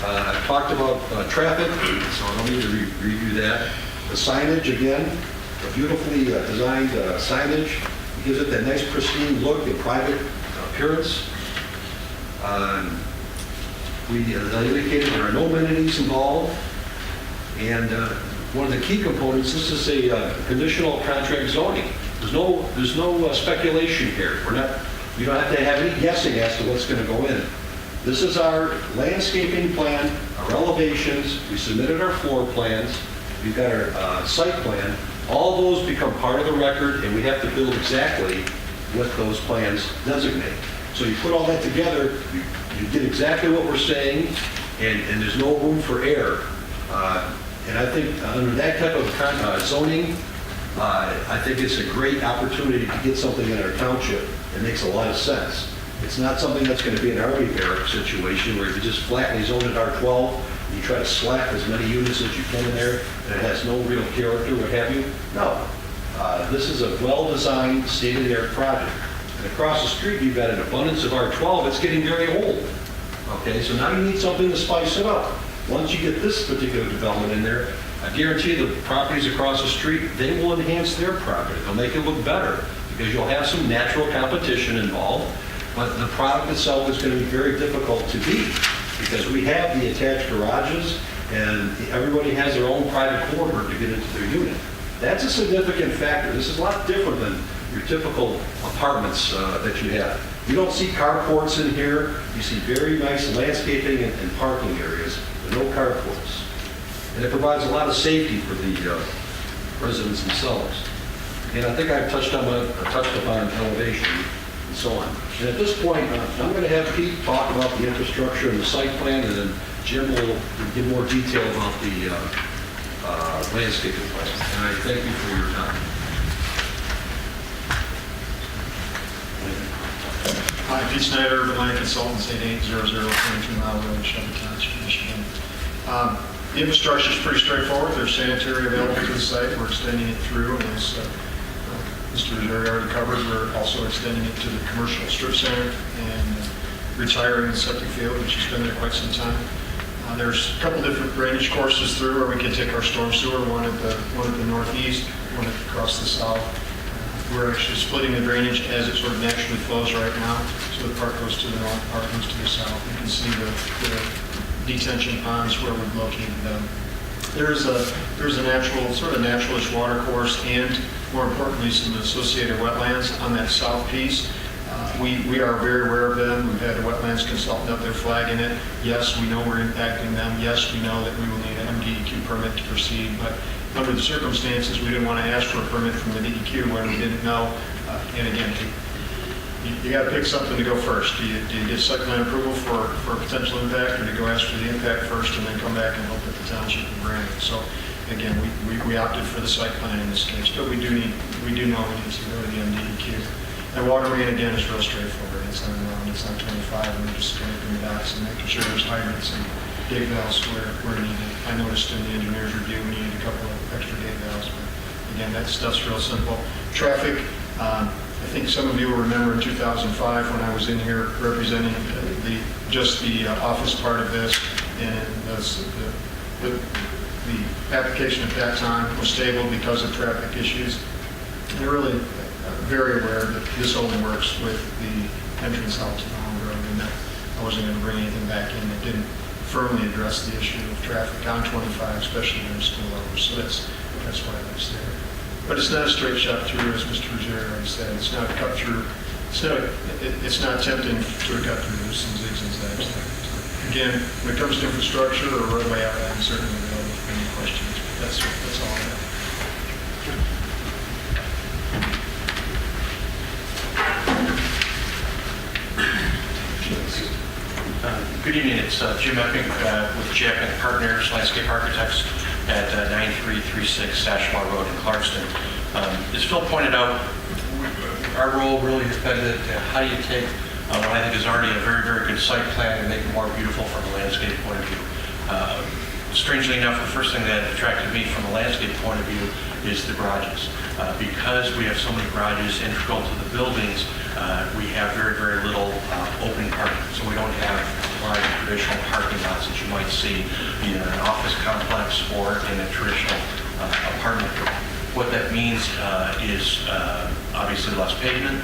Speaker 10: I've talked about traffic, so I don't need to review that. The signage, again, a beautifully designed signage. It gives it that nice pristine look and private appearance. We, as I indicated, there are no amenities involved. And one of the key components, this is a conditional contract zoning. There's no speculation here. You don't have to have any guessing as to what's going to go in. This is our landscaping plan, our elevations, we submitted our floor plans, we've got our site plan. All those become part of the record, and we have to build exactly what those plans designate. So you put all that together, you get exactly what we're saying, and there's no room for error. And I think under that type of zoning, I think it's a great opportunity to get something in our township. It makes a lot of sense. It's not something that's going to be an army barrack situation where you just flatly zone it R12, and you try to slap as many units as you can in there, and it has no real character, what have you. No. This is a well-designed, state-of-the-art project. And across the street, you've got an abundance of R12. It's getting very old. Okay, so now you need something to spice it up. Once you get this particular development in there, I guarantee the properties across the street, they will enhance their property. They'll make it look better because you'll have some natural competition involved. But the product itself is going to be very difficult to beat because we have the attached garages and everybody has their own private corridor to get into their unit. That's a significant factor. This is a lot different than your typical apartments that you have. You don't see carports in here. You see very nice landscaping and parking areas, but no carports. And it provides a lot of safety for the residents themselves. And I think I've touched upon elevation and so on. And at this point, I'm going to have Pete talk about the infrastructure and the site plan, and then Jim will give more detail about the landscaping plan. And I thank you for your time.
Speaker 11: Hi, Pete Snyder, Atlantic Consultants, 8800 Mile Road, Shelby Township, Michigan. The infrastructure is pretty straightforward. There's sanitary available to the site. We're extending it through, and as Mr. Ruggieri already covered, we're also extending it to the commercial strip center and retiring the septic field, which has been there quite some time. There's a couple different drainage courses through where we can take our storm sewer, one at the northeast, one across the south. We're actually splitting the drainage as it sort of naturally flows right now. So the part goes to the north, part goes to the south. You can see the detention ponds where we've located them. There's a natural, sort of naturalish water course and, more importantly, some associated wetlands on that south piece. We are very aware of them. We've had a wetlands consultant up there flagging it. Yes, we know we're impacting them. Yes, we know that we will need an MDEQ permit to proceed, but under the circumstances, we didn't want to ask for a permit from the DEQ when we didn't know. And again, you got to pick something to go first. Do you get site plan approval for potential impact, or do you go ask for the impact first and then come back and hope that the township will grant it? So again, we opted for the site plan in this case, but we do know we need to go to the MDEQ. And water main, again, is real straightforward. It's on 25, and we're just connecting the dots and making sure there's hydrants and gate valves where needed. I noticed in the engineer's review we needed a couple of extra gate valves, but again, that stuff's real simple. Traffic, I think some of you will remember in 2005 when I was in here representing the office part of this, and the application at that time was stable because of traffic issues. They're really very aware that this only works with the entrance out to the home road, and that I wasn't going to bring anything back in that didn't firmly address the issue of traffic on 25, especially during school hours. So that's why that's there. But it's not a straight shot through, as Mr. Ruggieri already said. It's not a cut through. It's not tempting to cut through. There's some zigs and zags there. Again, when it comes to infrastructure or roadway outline, I'm certainly available for any questions. But that's all I have.
Speaker 12: Good evening, it's Jim Epping with Japan Partners, Landscape Architects at 9336 Sashmore Road in Clarkston. As Phil pointed out, our role really has been to how do you take what I think is already a very, very good site plan and make it more beautiful from a landscape point of view. Strangely enough, the first thing that attracted me from a landscape point of view is the garages. Because we have so many garages integral to the buildings, we have very, very little open parking. So we don't have large traditional parking lots that you might see either in an office complex or in a traditional apartment. What that means is obviously less pavement,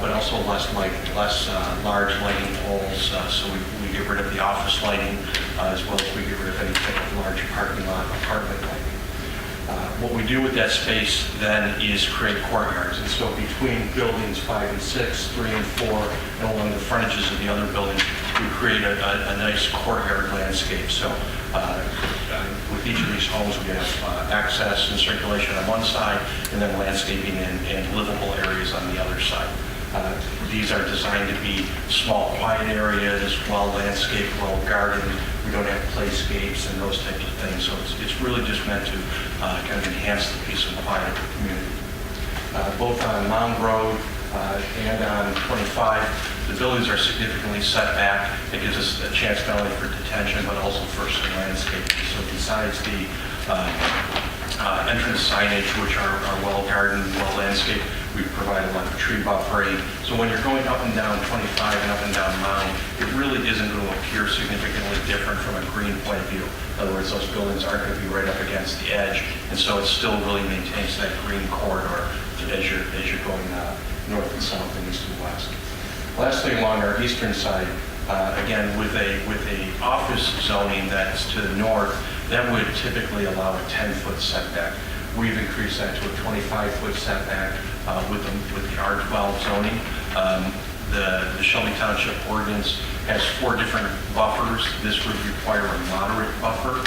Speaker 12: but also less lighting, less large lighting poles. So we get rid of the office lighting as well as we get rid of any type of large parking lot apartment lighting. What we do with that space then is create courtyards. And so between buildings 5 and 6, 3 and 4, and along the frontages of the other buildings, we create a nice courtyard landscape. So with each of these homes, we have access and circulation on one side, and then landscaping and livable areas on the other side. These are designed to be small, quiet areas, well landscaped, well gardened. We don't have playscapes and those types of things. So it's really just meant to kind of enhance the peace and quiet of the community. Both on Mound Road and on 25, the buildings are significantly set back. It gives us a chance not only for detention, but also for some landscaping. So besides the entrance signage, which are well gardened, well landscaped, we provide a lot of tree buffering. So when you're going up and down 25 and up and down Mound, it really isn't going to appear significantly different from a green point of view. In other words, those buildings aren't going to be right up against the edge, and so it still really maintains that green corridor as you're going north and south and east and west. Lastly, along our eastern side, again, with a office zoning that's to the north, that would typically allow a 10-foot setback. We've increased that to a 25-foot setback with the R12 zoning. The Shelby Township ordinance has 4 different buffers. This would require a moderate buffer.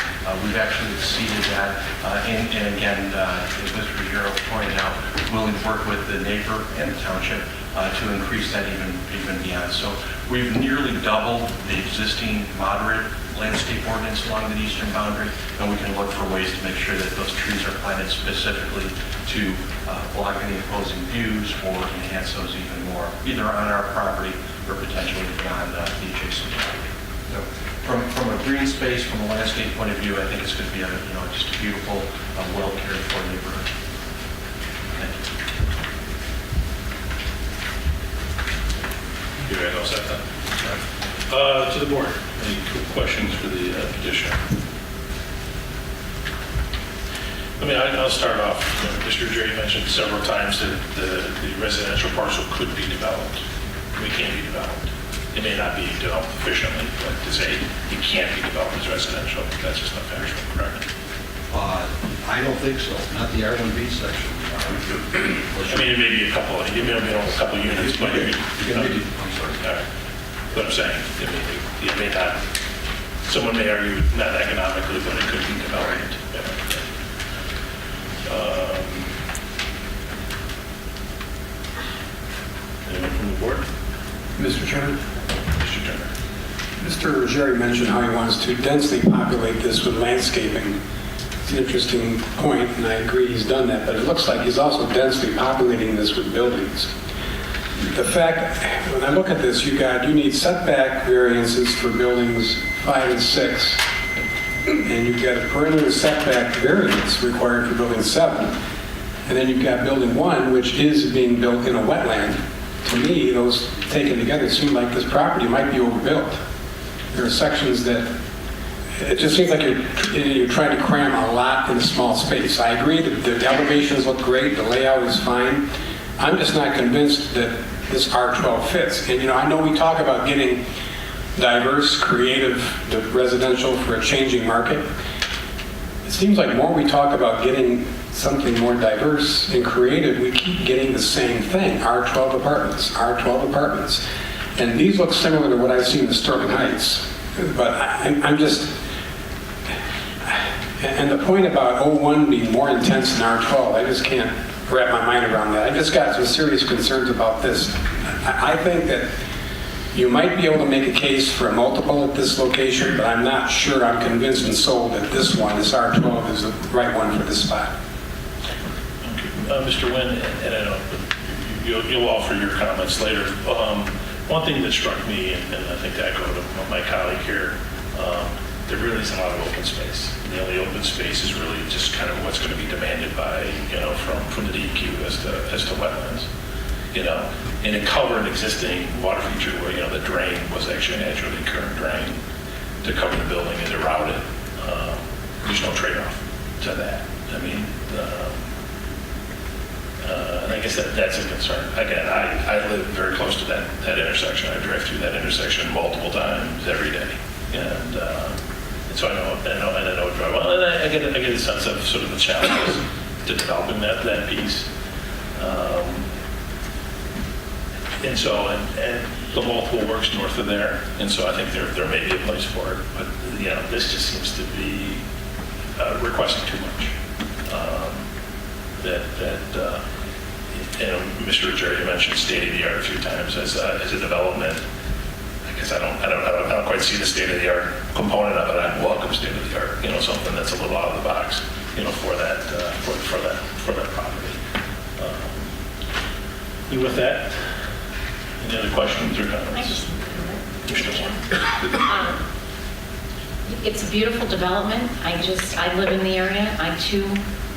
Speaker 12: We've actually exceeded that. And again, as Mr. Ruggiero pointed out, willing to work with the neighbor and the township to increase that even beyond. So we've nearly doubled the existing moderate landscape ordinance along the eastern boundary, and we can look for ways to make sure that those trees are planted specifically to block any opposing views or enhance those even more, either on our property or potentially beyond the adjacent property. So from a green space, from a landscape point of view, I think it's going to be just a beautiful, well cared for neighborhood. Thank you.
Speaker 1: You guys all set then? To the board, any questions for the petitioner? I mean, I'll start off. Mr. Jerry mentioned several times that the residential parcel could be developed. It can't be developed. It may not be developed efficiently, but to say it can't be developed as residential, that's just not factual, correct?
Speaker 10: I don't think so, not the R1B section.
Speaker 1: I mean, it may be a couple of units, but
Speaker 10: I'm sorry.
Speaker 1: all right. What I'm saying, it may not, someone may argue not economically, but it could be developed. Anyone from the board?
Speaker 8: Mr. Chairman?
Speaker 1: Mr. Turner.
Speaker 8: Mr. Jerry mentioned how he wants to densely populate this with landscaping. It's an interesting point, and I agree he's done that, but it looks like he's also densely populating this with buildings. The fact, when I look at this, you need setback variances for buildings 5 and 6, and you've got a perimeter setback variance required for building 7, and then you've got building 1, which is being built in a wetland. To me, those taken together seem like this property might be overbuilt. There are sections that, it just seems like you're trying to cram a lot in a small space. I agree that the elevations look great, the layout is fine. I'm just not convinced that this R12 fits. And I know we talk about getting diverse, creative residential for a changing market. It seems like more we talk about getting something more diverse and creative, we keep getting the same thing, R12 apartments, R12 apartments. And these look similar to what I've seen in Sterling Heights. But I'm just, and the point about 01 being more intense than R12, I just can't wrap my mind around that. I just got some serious concerns about this. I think that you might be able to make a case for a multiple at this location, but I'm not sure I'm convinced and sold that this one, this R12, is the right one for this spot.
Speaker 1: Mr. Nguyen, and I know you'll offer your comments later. One thing that struck me, and I think to echo to my colleague here, there really isn't a lot of open space. The only open space is really just kind of what's going to be demanded by, from the DEQ as to wetlands. And it covered an existing water feature where, the drain was actually a naturally occurring drain to cover the building and to route it. There's no trade-off to that. I mean, and I guess that's a concern. Again, I live very close to that intersection. I drive through that intersection multiple times every day. And And so I know it very well. And I get a sense of sort of the challenges to developing that piece. And so, and the multiple works north of there, and so I think there may be a place for it, but, you know, this just seems to be requesting too much. You know, Mr. Ruggiero, you mentioned state-of-the-art a few times as a development. I guess I don't quite see the state-of-the-art component of it. I welcome state-of-the-art, you know, something that's a little out of the box, you know, for that property. And with that, any other questions or comments?
Speaker 2: It's a beautiful development. I live in the area. I too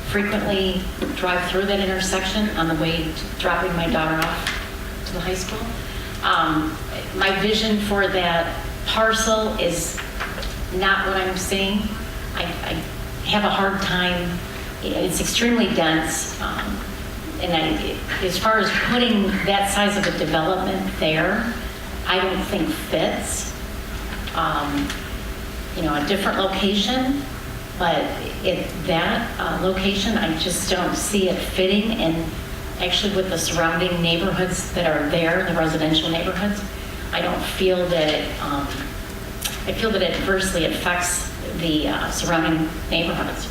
Speaker 2: frequently drive through that intersection on the way to dropping my daughter off to the high school. My vision for that parcel is not what I'm seeing. I have a hard time. It's extremely dense. And as far as putting that size of a development there, I don't think fits. You know, a different location, but at that location, I just don't see it fitting. And actually with the surrounding neighborhoods that are there, the residential neighborhoods, I don't feel that I feel that it adversely affects the surrounding neighborhoods.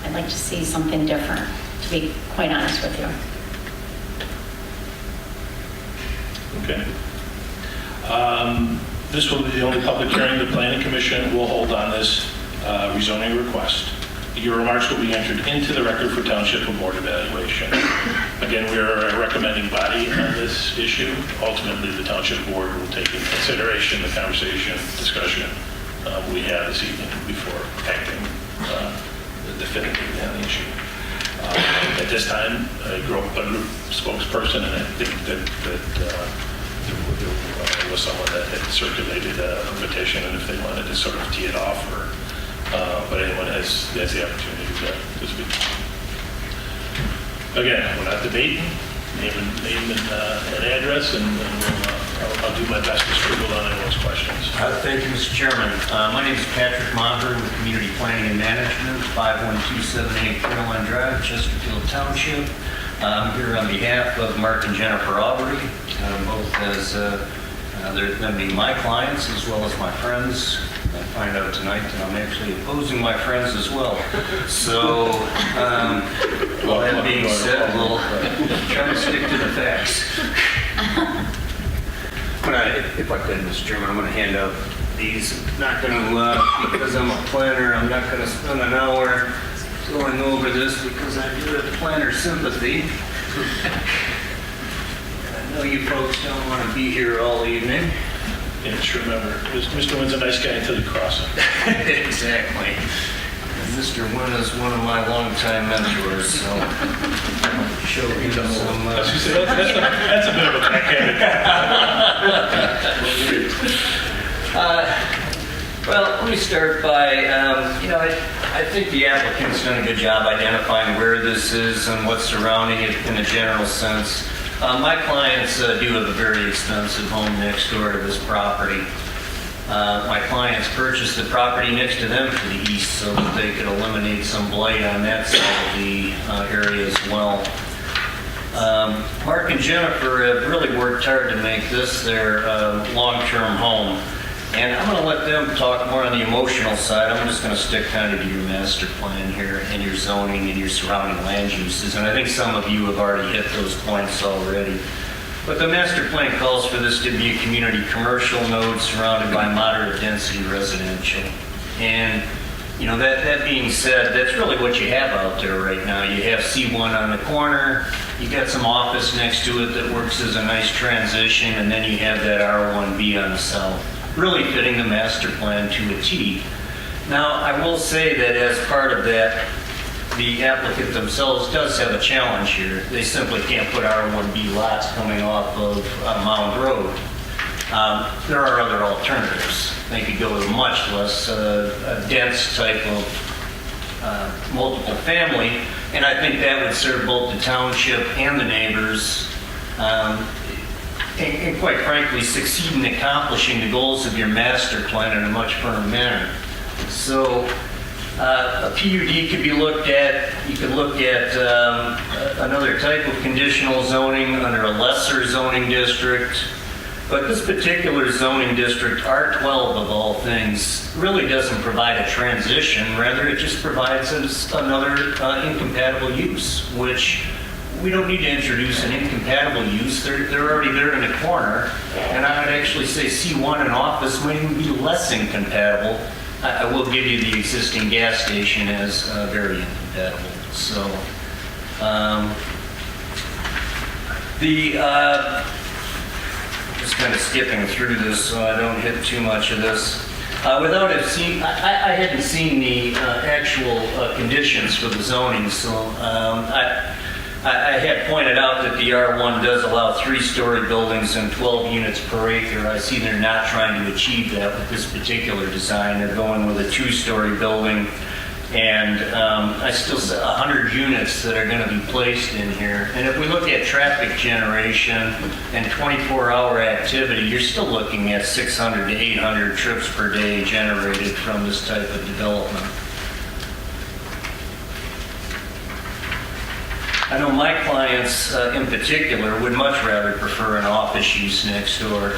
Speaker 2: I'd like to see something different, to be quite honest with you.
Speaker 1: Okay. This will be the only public hearing the Planning Commission will hold on this rezoning request. Your remarks will be entered into the record for Township and Board evaluation. Again, we are a recommending body on this issue. Ultimately, the Township Board will take into consideration the conversation, discussion we had this evening before acting definitively on the issue. At this time, I grew up a group spokesperson, and I think that there was someone that had circulated a petition, and if they wanted to sort of tee it off, but anyone has the opportunity to speak. Again, we're not debating. Name and address, and I'll do my best to scribble on anyone's questions.
Speaker 13: Thank you, Mr. Chairman. My name is Patrick Maher with Community Planning and Management, 51278 Caroline Drive, Chesterfield Township. I'm here on behalf of Mark and Jennifer Aubrey, both as they're going to be my clients as well as my friends. I find out tonight that I'm actually opposing my friends as well. So, that being said, we'll try to stick to the facts. If I could, Mr. Chairman, I'm going to hand out these. I'm not going to, because I'm a planner, I'm not going to spend an hour going over this because I do have planner sympathy. I know you folks don't want to be here all evening.
Speaker 1: And just remember, Mr. Wynn's a nice guy until you cross him.
Speaker 13: Exactly. And Mr. Wynn is one of my longtime mentors, so I'll show you some...
Speaker 1: That's a bit of a backhanded.
Speaker 13: Well, let me start by, I think the applicant's done a good job identifying where this is and what's surrounding it in a general sense. My clients do have a very expensive home next door to this property. My clients purchased the property next to them to the east so that they could eliminate some blight on that side of the area as well. Mark and Jennifer have really worked hard to make this their long-term home. And I'm going to let them talk more on the emotional side. I'm just going to stick kind of to your master plan here and your zoning and your surrounding land uses. And I think some of you have already hit those points already. But the master plan calls for this to be a community commercial node surrounded by moderate density residential. And, that being said, that's really what you have out there right now. You have C1 on the corner, you got some office next to it that works as a nice transition, and then you have that R1B on the south, really fitting the master plan to a T. Now, I will say that as part of that, the applicant themselves does have a challenge here. They simply can't put R1B lots coming off of Mound Road. There are other alternatives. They could go with a much less dense type of multiple family, and I think that would serve both the township and the neighbors, and quite frankly, succeed in accomplishing the goals of your master plan in a much firmer manner. So a PUD could be looked at, you could look at another type of conditional zoning under a lesser zoning district. But this particular zoning district, R12 of all things, really doesn't provide a transition. Rather, it just provides us another incompatible use, which we don't need to introduce an incompatible use. They're already there in the corner. And I would actually say C1 in office might even be less incompatible. I will give you the existing gas station as very incompatible. So just kind of skipping through this so I don't hit too much of this. Without it seeing, I hadn't seen the actual conditions for the zoning, so I had pointed out that the R1 does allow 3-story buildings and 12 units per acre. I see they're not trying to achieve that with this particular design. They're going with a 2-story building, and I still see 100 units that are going to be placed in here. And if we look at traffic generation and 24-hour activity, you're still looking at 600 to 800 trips per day generated from this type of development. I know my clients in particular would much rather prefer an office use next door.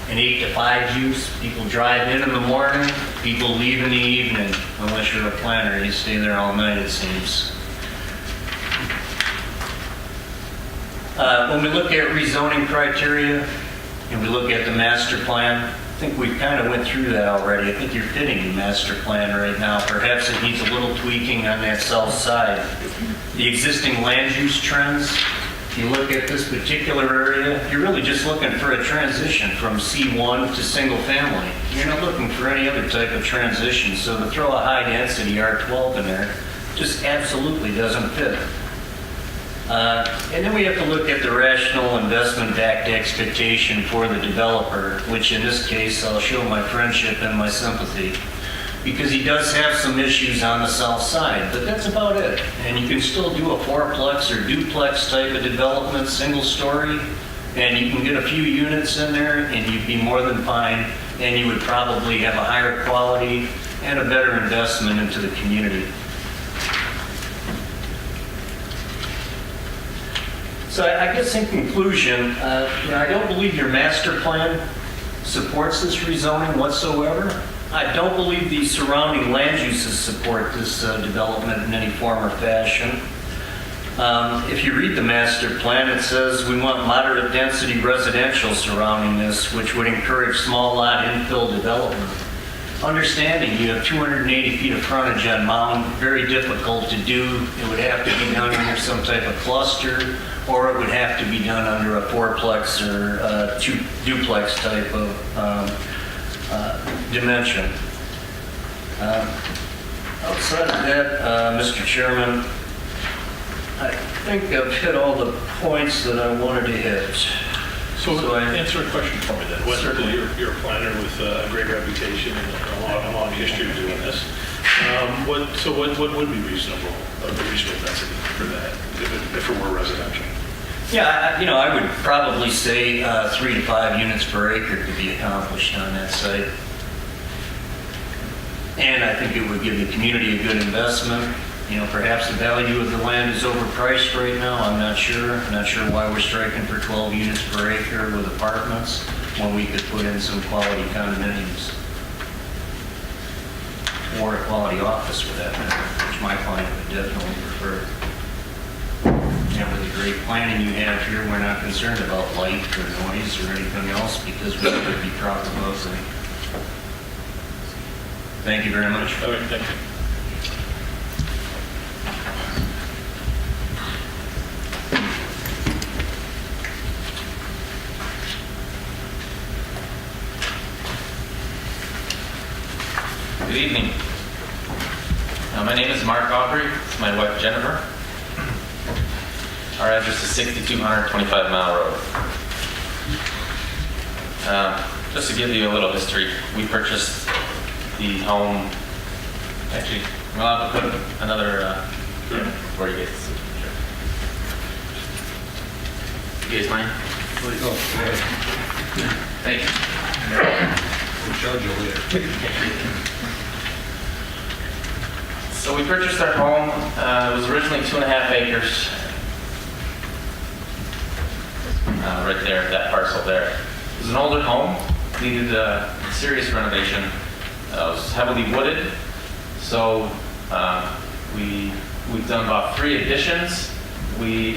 Speaker 13: An 8 to 5 use, people drive in the morning, people leave in the evening. Unless you're a planner, you stay there all night, it seems. When we look at rezoning criteria and we look at the master plan, I think we kind of went through that already. I think you're fitting the master plan right now. Perhaps it needs a little tweaking on that south side. The existing land use trends, if you look at this particular area, you're really just looking for a transition from C1 to single family. You're not looking for any other type of transition. So to throw a high density R12 in there just absolutely doesn't fit. And then we have to look at the rational investment-backed expectation for the developer, which in this case I'll show my friendship and my sympathy, because he does have some issues on the south side, but that's about it. And you can still do a fourplex or duplex type of development, single story, and you can get a few units in there and you'd be more than fine, and you would probably have a higher quality and a better investment into the community. So I guess in conclusion, I don't believe your master plan supports this rezoning whatsoever. I don't believe the surrounding land uses support this development in any form or fashion. If you read the master plan, it says we want moderate density residential surrounding this, which would encourage small lot infill development. Understanding you have 280 feet of frontage on Mound, very difficult to do. It would have to be done under some type of cluster, or it would have to be done under a fourplex or duplex type of dimension. Outside of that, Mr. Chairman, I think I've hit all the points that I wanted to hit.
Speaker 1: So answer a question for me then. You're a planner with a great reputation and a long history of doing this. What would be reasonable, a reasonable density for that, if it were residential?
Speaker 13: Yeah, I would probably say 3 to 5 units per acre could be accomplished on that site. And I think it would give the community a good investment. Perhaps the value of the land is overpriced right now. I'm not sure. I'm not sure why we're striking for 12 units per acre with apartments when we could put in some quality condominiums. Or a quality office for that matter, which my client would definitely prefer. With the great planning you have here, we're not concerned about light or noise or anything else because we would be proper housing. Thank you very much.
Speaker 1: All right, thank you.
Speaker 14: Good evening. My name is Mark Aubrey. It's my wife Jennifer. Our address is 6200 25 Mile Road. Just to give you a little history, we purchased the home. Actually, we're allowed to put another for you guys. You guys mind?
Speaker 10: Please. Oh,
Speaker 14: Thank you.
Speaker 10: we'll charge you later.
Speaker 14: So we purchased our home. It was originally 2.5 acres. Right there, that parcel there. It was an older home, needed a serious renovation. It was heavily wooded. So we've done about 3 additions. We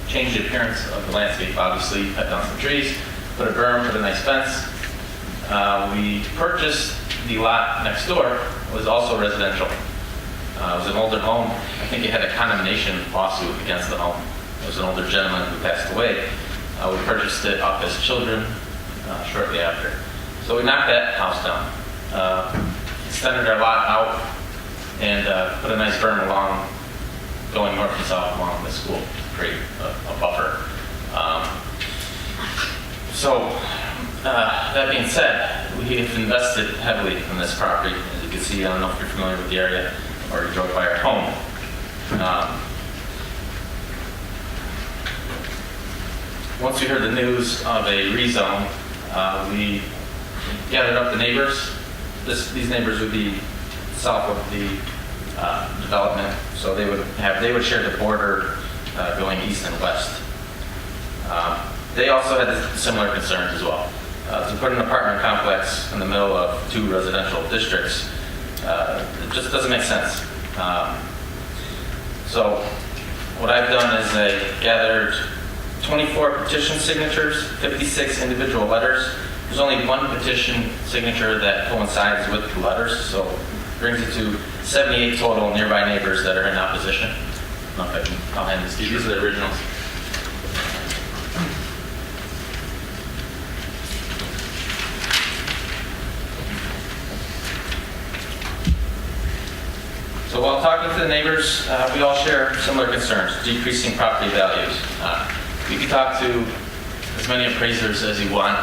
Speaker 14: changed the appearance of the landscape, obviously, cut down some trees, put a berm, put a nice fence. We purchased the lot next door. It was also residential. It was an older home. I think it had a condemnation lawsuit against the home. It was an older gentleman who passed away. We purchased it off his children shortly after. So we knocked that house down, extended our lot out, and put a nice berm along, going north and south along the school to create a buffer. That being said, we have invested heavily in this property. As you can see, I don't know if you're familiar with the area or you drove by our home. Once we heard the news of a rezone, we gathered up the neighbors. These neighbors would be south of the development, so they would share the border going east and west. They also had similar concerns as well. To put an apartment complex in the middle of 2 residential districts, it just doesn't make sense. So what I've done is I gathered 24 petition signatures, 56 individual letters. There's only 1 petition signature that coincides with the letters, so it brings it to 78 total nearby neighbors that are in opposition. I don't know if I'll hand this to you. These are the originals. So while talking to the neighbors, we all share similar concerns, decreasing property values. You can talk to as many appraisers as you want.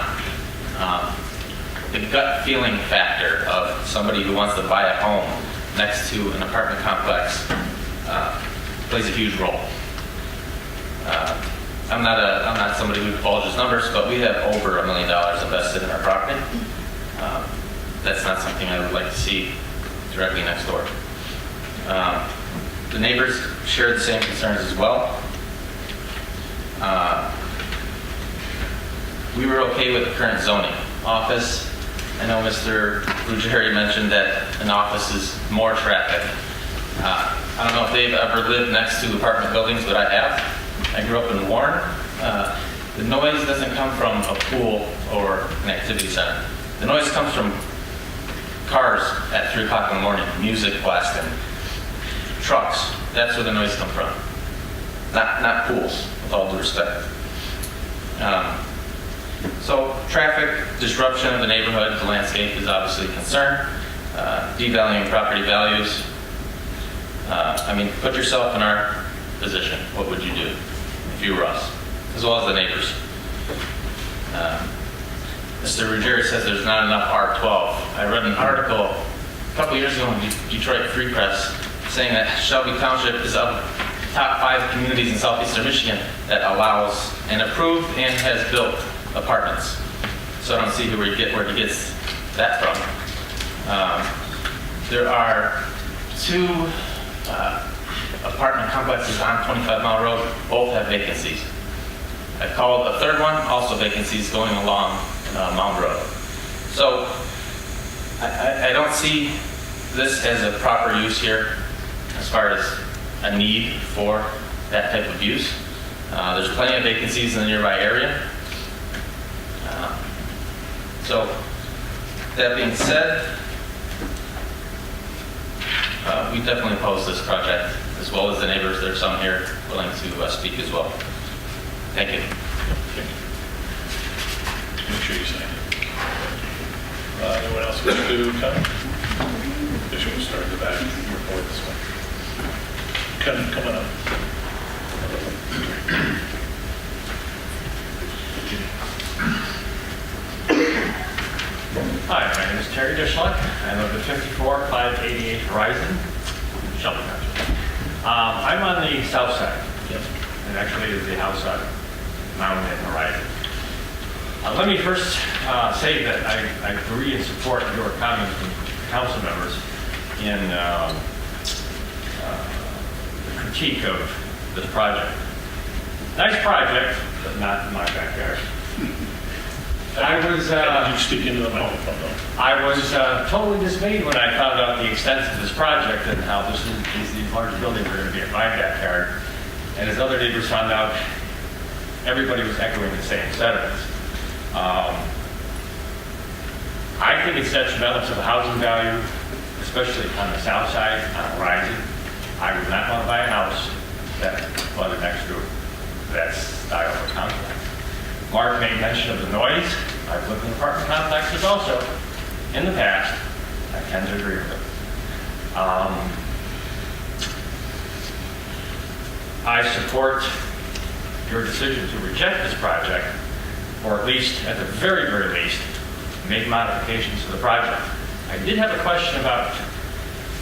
Speaker 14: The gut feeling factor of somebody who wants to buy a home next to an apartment complex plays a huge role. I'm not somebody who divulges numbers, but we have over $1 million invested in our property. That's not something I would like to see directly next door. The neighbors share the same concerns as well. We were okay with the current zoning. Office, I know Mr. Ruggieri mentioned that an office is more traffic. I don't know if they've ever lived next to apartment buildings, but I have. I grew up in Warren. The noise doesn't come from a pool or an activity center. The noise comes from cars at 3 o'clock in the morning, music blasting, trucks. That's where the noise comes from. Not pools, with all due respect. So traffic, disruption of the neighborhood, the landscape is obviously a concern. Devaluing property values. Put yourself in our position. What would you do if you were us, as well as the neighbors? Mr. Ruggieri says there's not enough R12. I read an article a couple years ago in Detroit Free Press saying that Shelby Township is of top 5 communities in southeastern Michigan that allows and approved and has built apartments. So I don't see where he gets that from. There are 2 apartment complexes on 25 Mile Road. Both have vacancies. I called a 3rd one, also vacancies going along Mound Road. So I don't see this as a proper use here as far as a need for that type of use. There's plenty of vacancies in the nearby area. So that being said, we definitely oppose this project, as well as the neighbors. There's some here willing to speak as well. Thank you.
Speaker 1: Make sure you sign it. Anyone else wish to come? Guess we'll start at the back and report this way. Come on up.
Speaker 15: Hi, my name is Terry Dishluck. I live at 54588 Horizon, Shelby Township. I'm on the south side.
Speaker 1: Yep.
Speaker 15: And actually is the house on Mountain and Horizon. Let me first say that I agree and support your comments from council members in the critique of this project. Nice project, but not in my backyard. I was,
Speaker 1: Did you speak into the microphone though?
Speaker 15: I was totally dismayed when I found out the extent of this project and how these large buildings are going to be in my backyard. And as other neighbors found out, everybody was echoing the same sentiments. I think it's detrimental to the housing value, especially on the south side, on Horizon. I would not want to buy a house that flooded next to that style of complex. Mark made mention of the noise. I've lived in apartment complexes also in the past. I tend to agree with it. I support your decision to reject this project, or at least, at the very, very least, make modifications to the project. I did have a question about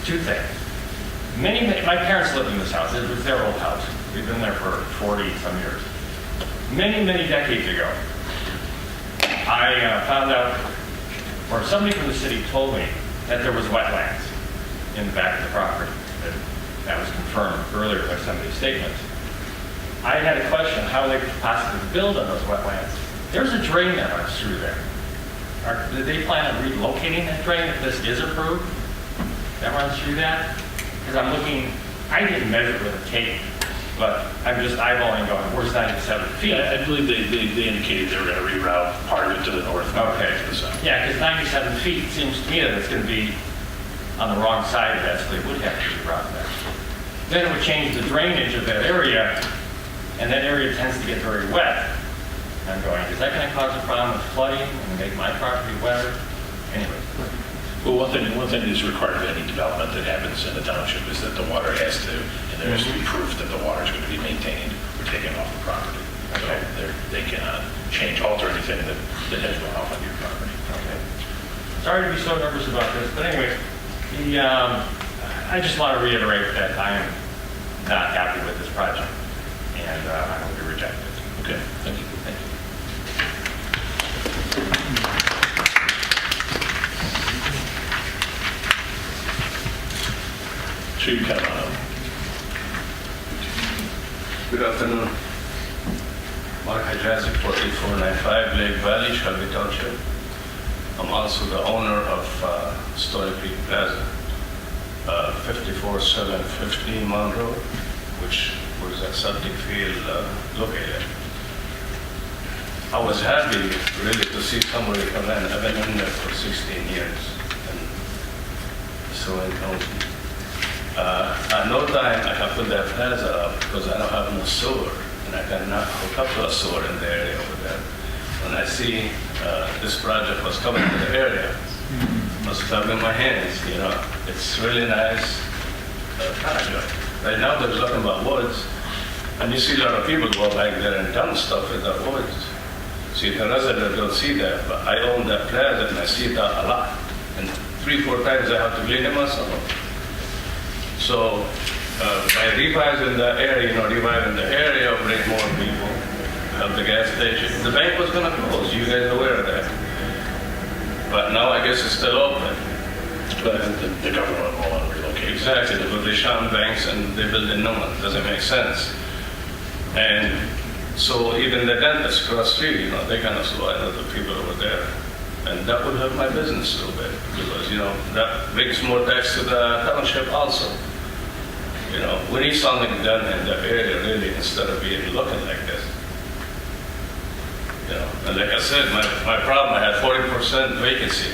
Speaker 15: two things. My parents lived in this house. It was their old house. We've been there for 40-some years. Many, many decades ago, I found out, or somebody from the city told me, that there was wetlands in the back of the property. That was confirmed earlier by somebody's statements. I had a question how they could possibly build on those wetlands. There's a drain that runs through there. Did they plan on relocating that drain if this is approved? That runs through that? Because I'm looking, I didn't measure with a tape, but I'm just eyeballing going, where's 97 feet?
Speaker 1: I believe they indicated they were going to reroute part of it to the north.
Speaker 15: Okay.
Speaker 1: To the south.
Speaker 15: Yeah, because 97 feet seems to me that it's going to be on the wrong side of that, so they would have to reroute that. Then it would change the drainage of that area, and that area tends to get very wet. I'm going, is that going to cause a problem with flooding and make my property wetter? Anyway.
Speaker 1: Well, one thing that is required of any development that happens in the township is that the water has to, and there has to be proof that the water is going to be maintained or taken off the property.
Speaker 15: Okay.
Speaker 1: So they cannot alter anything that has gone off on your property.
Speaker 15: Okay. Sorry to be so nervous about this, but anyway, I just want to reiterate that I am not happy with this project, and I hope you reject it.
Speaker 1: Okay, thank you.
Speaker 15: Thank you.
Speaker 1: So you kind of,
Speaker 16: Good afternoon. Mark Hajazi, 4495 Lake Valley, Shelby Township. I'm also the owner of Stony Creek Plaza, 54750 Monroe, which was a septic field located. I was happy really to see somebody come in. I've been in there for 16 years in Sewell County. At no time I have put that plaza up because I don't have no sewer, and I cannot hook up to a sewer in the area over there. When I see this project was coming to the area, I was clapping my hands, you know. It's really nice project. Right now there's nothing but woods, and you see a lot of people go back there and dump stuff in the woods. See, the resident don't see that, but I own that plaza and I see that a lot. And 3-4 times I have to clean it myself. So by revising the area, reviving the area, bring more people, help the gas station. The bank was going to close, you guys are aware of that. But now I guess it's still open.
Speaker 1: but the government will want to relocate.
Speaker 16: Exactly, they shut banks and they build a new one, doesn't make sense. And so even the dentists across the street, they kind of slow down the people over there. And that would help my business a little bit because, that brings more tax to the township also. We need something done in the area really instead of being looking like this. And like I said, my problem, I had 40% vacancy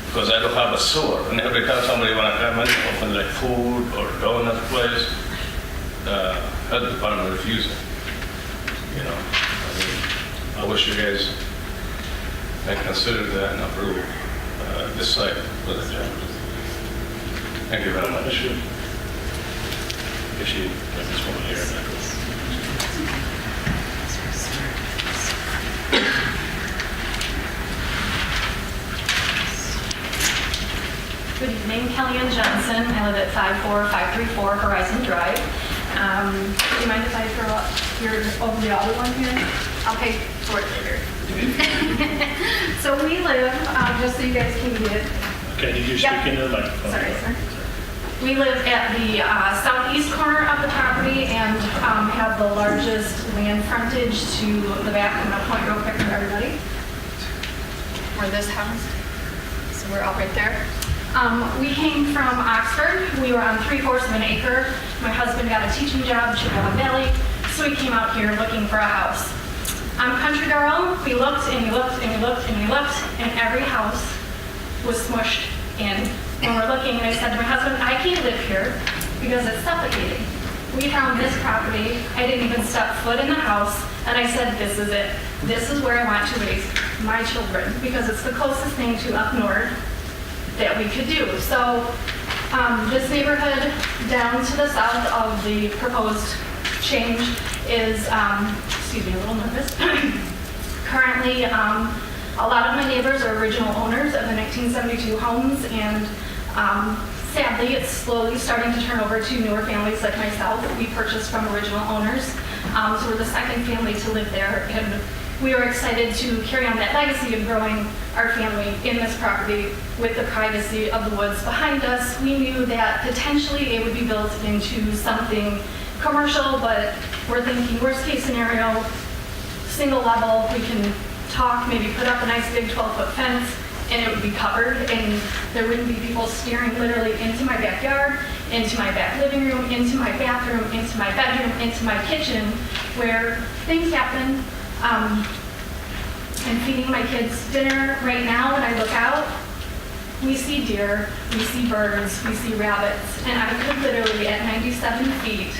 Speaker 16: because I don't have a sewer. And every time somebody want to come in, open like food or donut place, the health department refuses. I wish you guys may consider that and approve this site for the job. Thank you very much.
Speaker 1: Issue like this one here.
Speaker 17: Good evening, Kellyanne Johnson. I live at 54534 Horizon Drive. Do you mind if I throw up over the other one here? I'll pay for it later. So we live, just so you guys can get.
Speaker 1: Okay, did you speak into the microphone?
Speaker 17: Sorry, sir. We live at the southeast corner of the property and have the largest land frontage to the back. I'm going to point real quick for everybody. We're this house. So we're out right there. We came from Oxford. We were on 3/4 of an acre. My husband got a teaching job in Chippewa Valley, so we came out here looking for a house. I'm a country girl. We looked and we looked and we looked and we looked, and every house was smushed in. When we're looking, and I said to my husband, I can't live here because it's suffocating. We found this property. I didn't even step foot in the house, and I said, this is it. This is where I want to raise my children because it's the closest thing to up north that we could do. So this neighborhood down to the south of the proposed change is, excuse me, a little nervous. Currently, a lot of my neighbors are original owners of the 1972 homes, and sadly, it's slowly starting to turn over to newer families like myself. We purchased from original owners, so we're the second family to live there, and we are excited to carry on that legacy of growing our family in this property with the privacy of the woods behind us. We knew that potentially it would be built into something commercial, but we're thinking worst case scenario, single level, we can talk, maybe put up a nice big 12-foot fence, and it would be covered, and there wouldn't be people staring literally into my backyard, into my back living room, into my bathroom, into my bedroom, into my kitchen, where things happen. I'm feeding my kids dinner right now. When I look out, we see deer, we see birds, we see rabbits, and I could literally at 97 feet,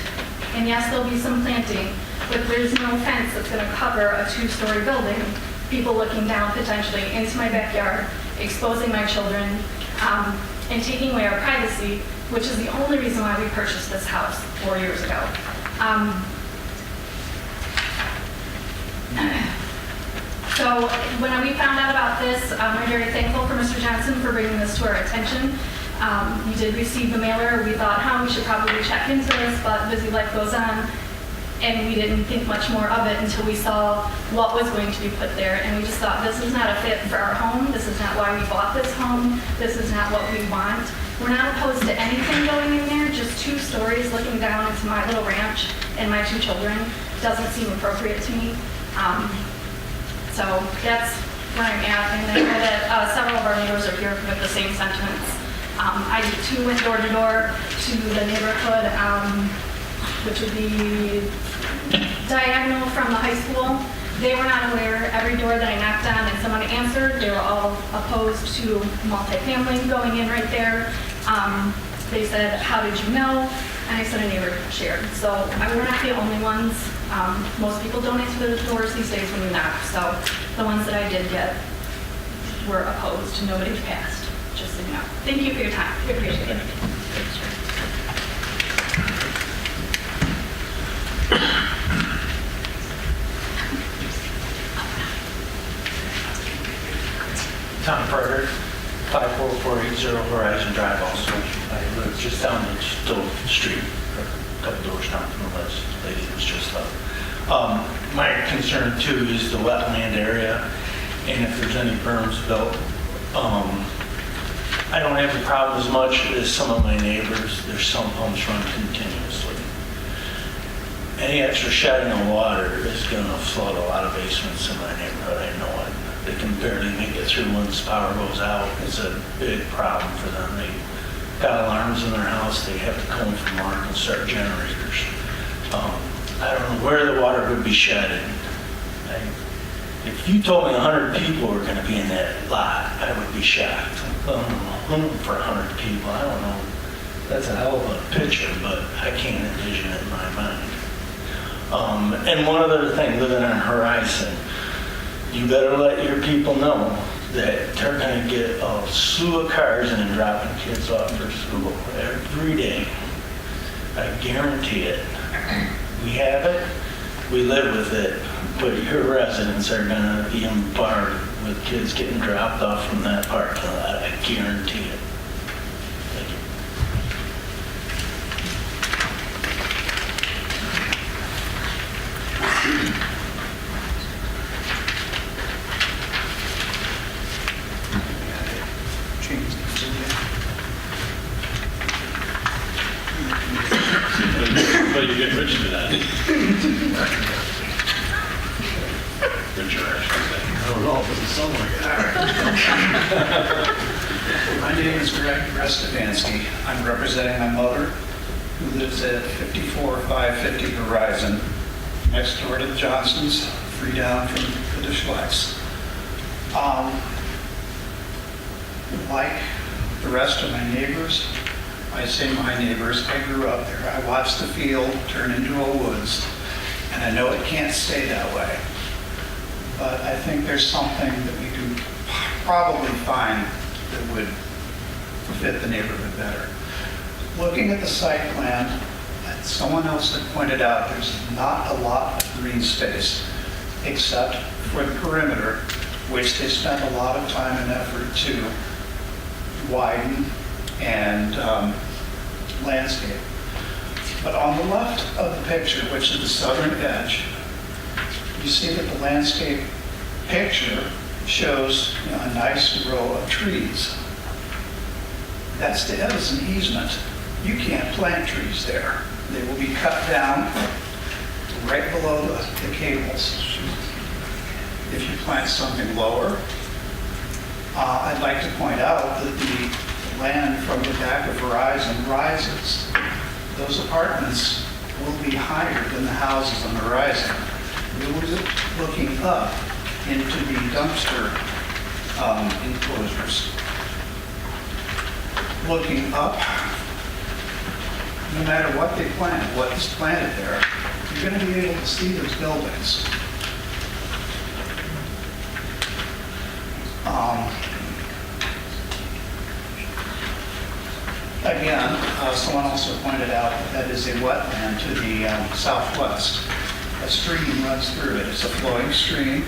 Speaker 17: and yes, there'll be some planting, but there's no fence that's going to cover a 2-story building. People looking down potentially into my backyard, exposing my children, and taking away our privacy, which is the only reason why we purchased this house 4 years ago. So when we found out about this, I'm very thankful for Mr. Johnson for bringing this to our attention. We did receive the mailer. We thought, we should probably check into this, but busy life goes on. And we didn't think much more of it until we saw what was going to be put there. And we just thought, this is not a fit for our home. This is not why we bought this home. This is not what we want. We're not opposed to anything going in there, just 2 stories looking down into my little ranch and my 2 children doesn't seem appropriate to me. So that's where I'm at. And I know that several of our neighbors are here with the same sentiments. I too went door to door to the neighborhood, which would be diagonal from the high school. They were not aware. Every door that I knocked on and someone answered, they were all opposed to multifamily going in right there. They said, how did you know? And I said, a neighbor shared. So we're not the only ones. Most people don't answer the doors these days when you knock. So the ones that I did get were opposed. Nobody passed, just so you know. Thank you for your time. We appreciate it.
Speaker 18: Tom Frederick, 54480 Horizon Drive also. I live just down the street, a couple doors down from the last lady that was just up. My concern too is the wetland area, and if there's any berms built. I don't have the problem as much as some of my neighbors. There's some pumps run continuously. Any extra shedding of water is going to flood a lot of basements in my neighborhood. I know it. They can barely make it through once power goes out. It's a big problem for them. They got alarms in their house. They have to come from work and start generators. I don't know where the water would be shedded. If you told me 100 people were going to be in that lot, I would be shocked. For 100 people, I don't know. That's a hell of a picture, but I can't envision it in my mind. And one other thing, living on Horizon, you better let your people know that they're going to get a slew of cars and dropping kids off for school every day. I guarantee it. We have it, we live with it, but your residents are going to be bombarded with kids getting dropped off from that parking lot. I guarantee it. Thank
Speaker 1: Richard, I should say.
Speaker 19: I don't know, it doesn't sound like it. My name is Greg Restavansky. I'm representing my mother, who lives at 54550 Horizon, next door to the Johnsons, free down from the Schlechts. Like the rest of my neighbors, I say my neighbors, I grew up there. I watched the field turn into a woods, and I know it can't stay that way. But I think there's something that we can probably find that would fit the neighborhood better. Looking at the site plan, someone else had pointed out there's not a lot of green space except for the perimeter, which they spent a lot of time and effort to widen and landscape. But on the left of the picture, which is the southern edge, you see that the landscape picture shows a nice row of trees. That's the Edison easement. You can't plant trees there. They will be cut down right below the cables. If you plant something lower, I'd like to point out that the land from the back of Verizon rises. Those apartments will be higher than the houses on the horizon. We will be looking up into the dumpster enclosures. Looking up, no matter what they plant, what is planted there, you're going to be able to see those buildings. Again, someone also pointed out that is a wetland to the southwest. A stream runs through it. It's a flowing stream.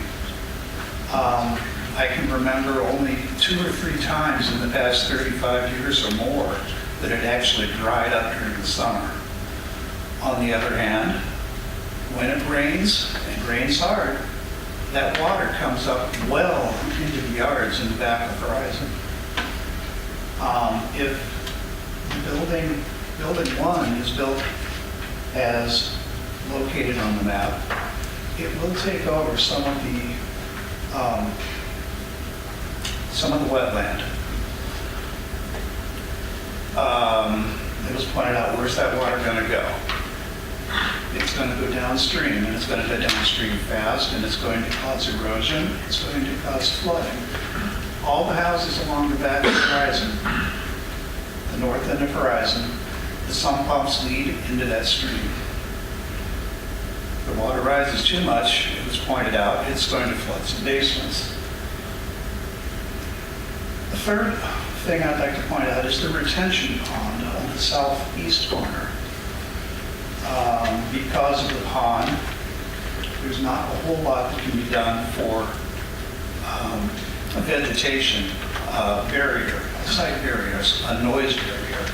Speaker 19: I can remember only 2 or 3 times in the past 35 years or more that it actually dried up during the summer. On the other hand, when it rains, and rains hard, that water comes up well into the yards in the back of Horizon. If building 1 is built as located on the map, it will take over some of the wetland. It was pointed out, where's that water going to go? It's going to go downstream, and it's going to go downstream fast, and it's going to cause erosion. It's going to cause flooding. All the houses along the back of Horizon, the north end of Horizon, the sump pumps lead into that stream. If the water rises too much, it was pointed out, it's going to flood some basements. The third thing I'd like to point out is the retention pond on the southeast corner. Because of the pond, there's not a whole lot that can be done for a vegetation barrier, a site barrier, a noise barrier.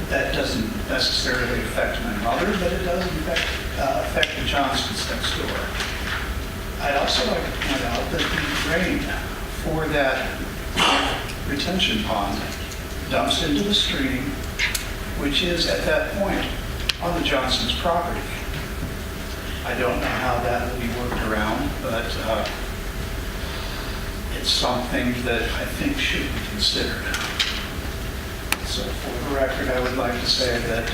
Speaker 19: That doesn't necessarily affect my mother, but it does affect the Johnsons next door. I'd also like to point out that the drain for that retention pond dumps into the stream, which is at that point on the Johnsons' property. I don't know how that will be worked around, but it's something that I think should be considered. So for the record, I would like to say that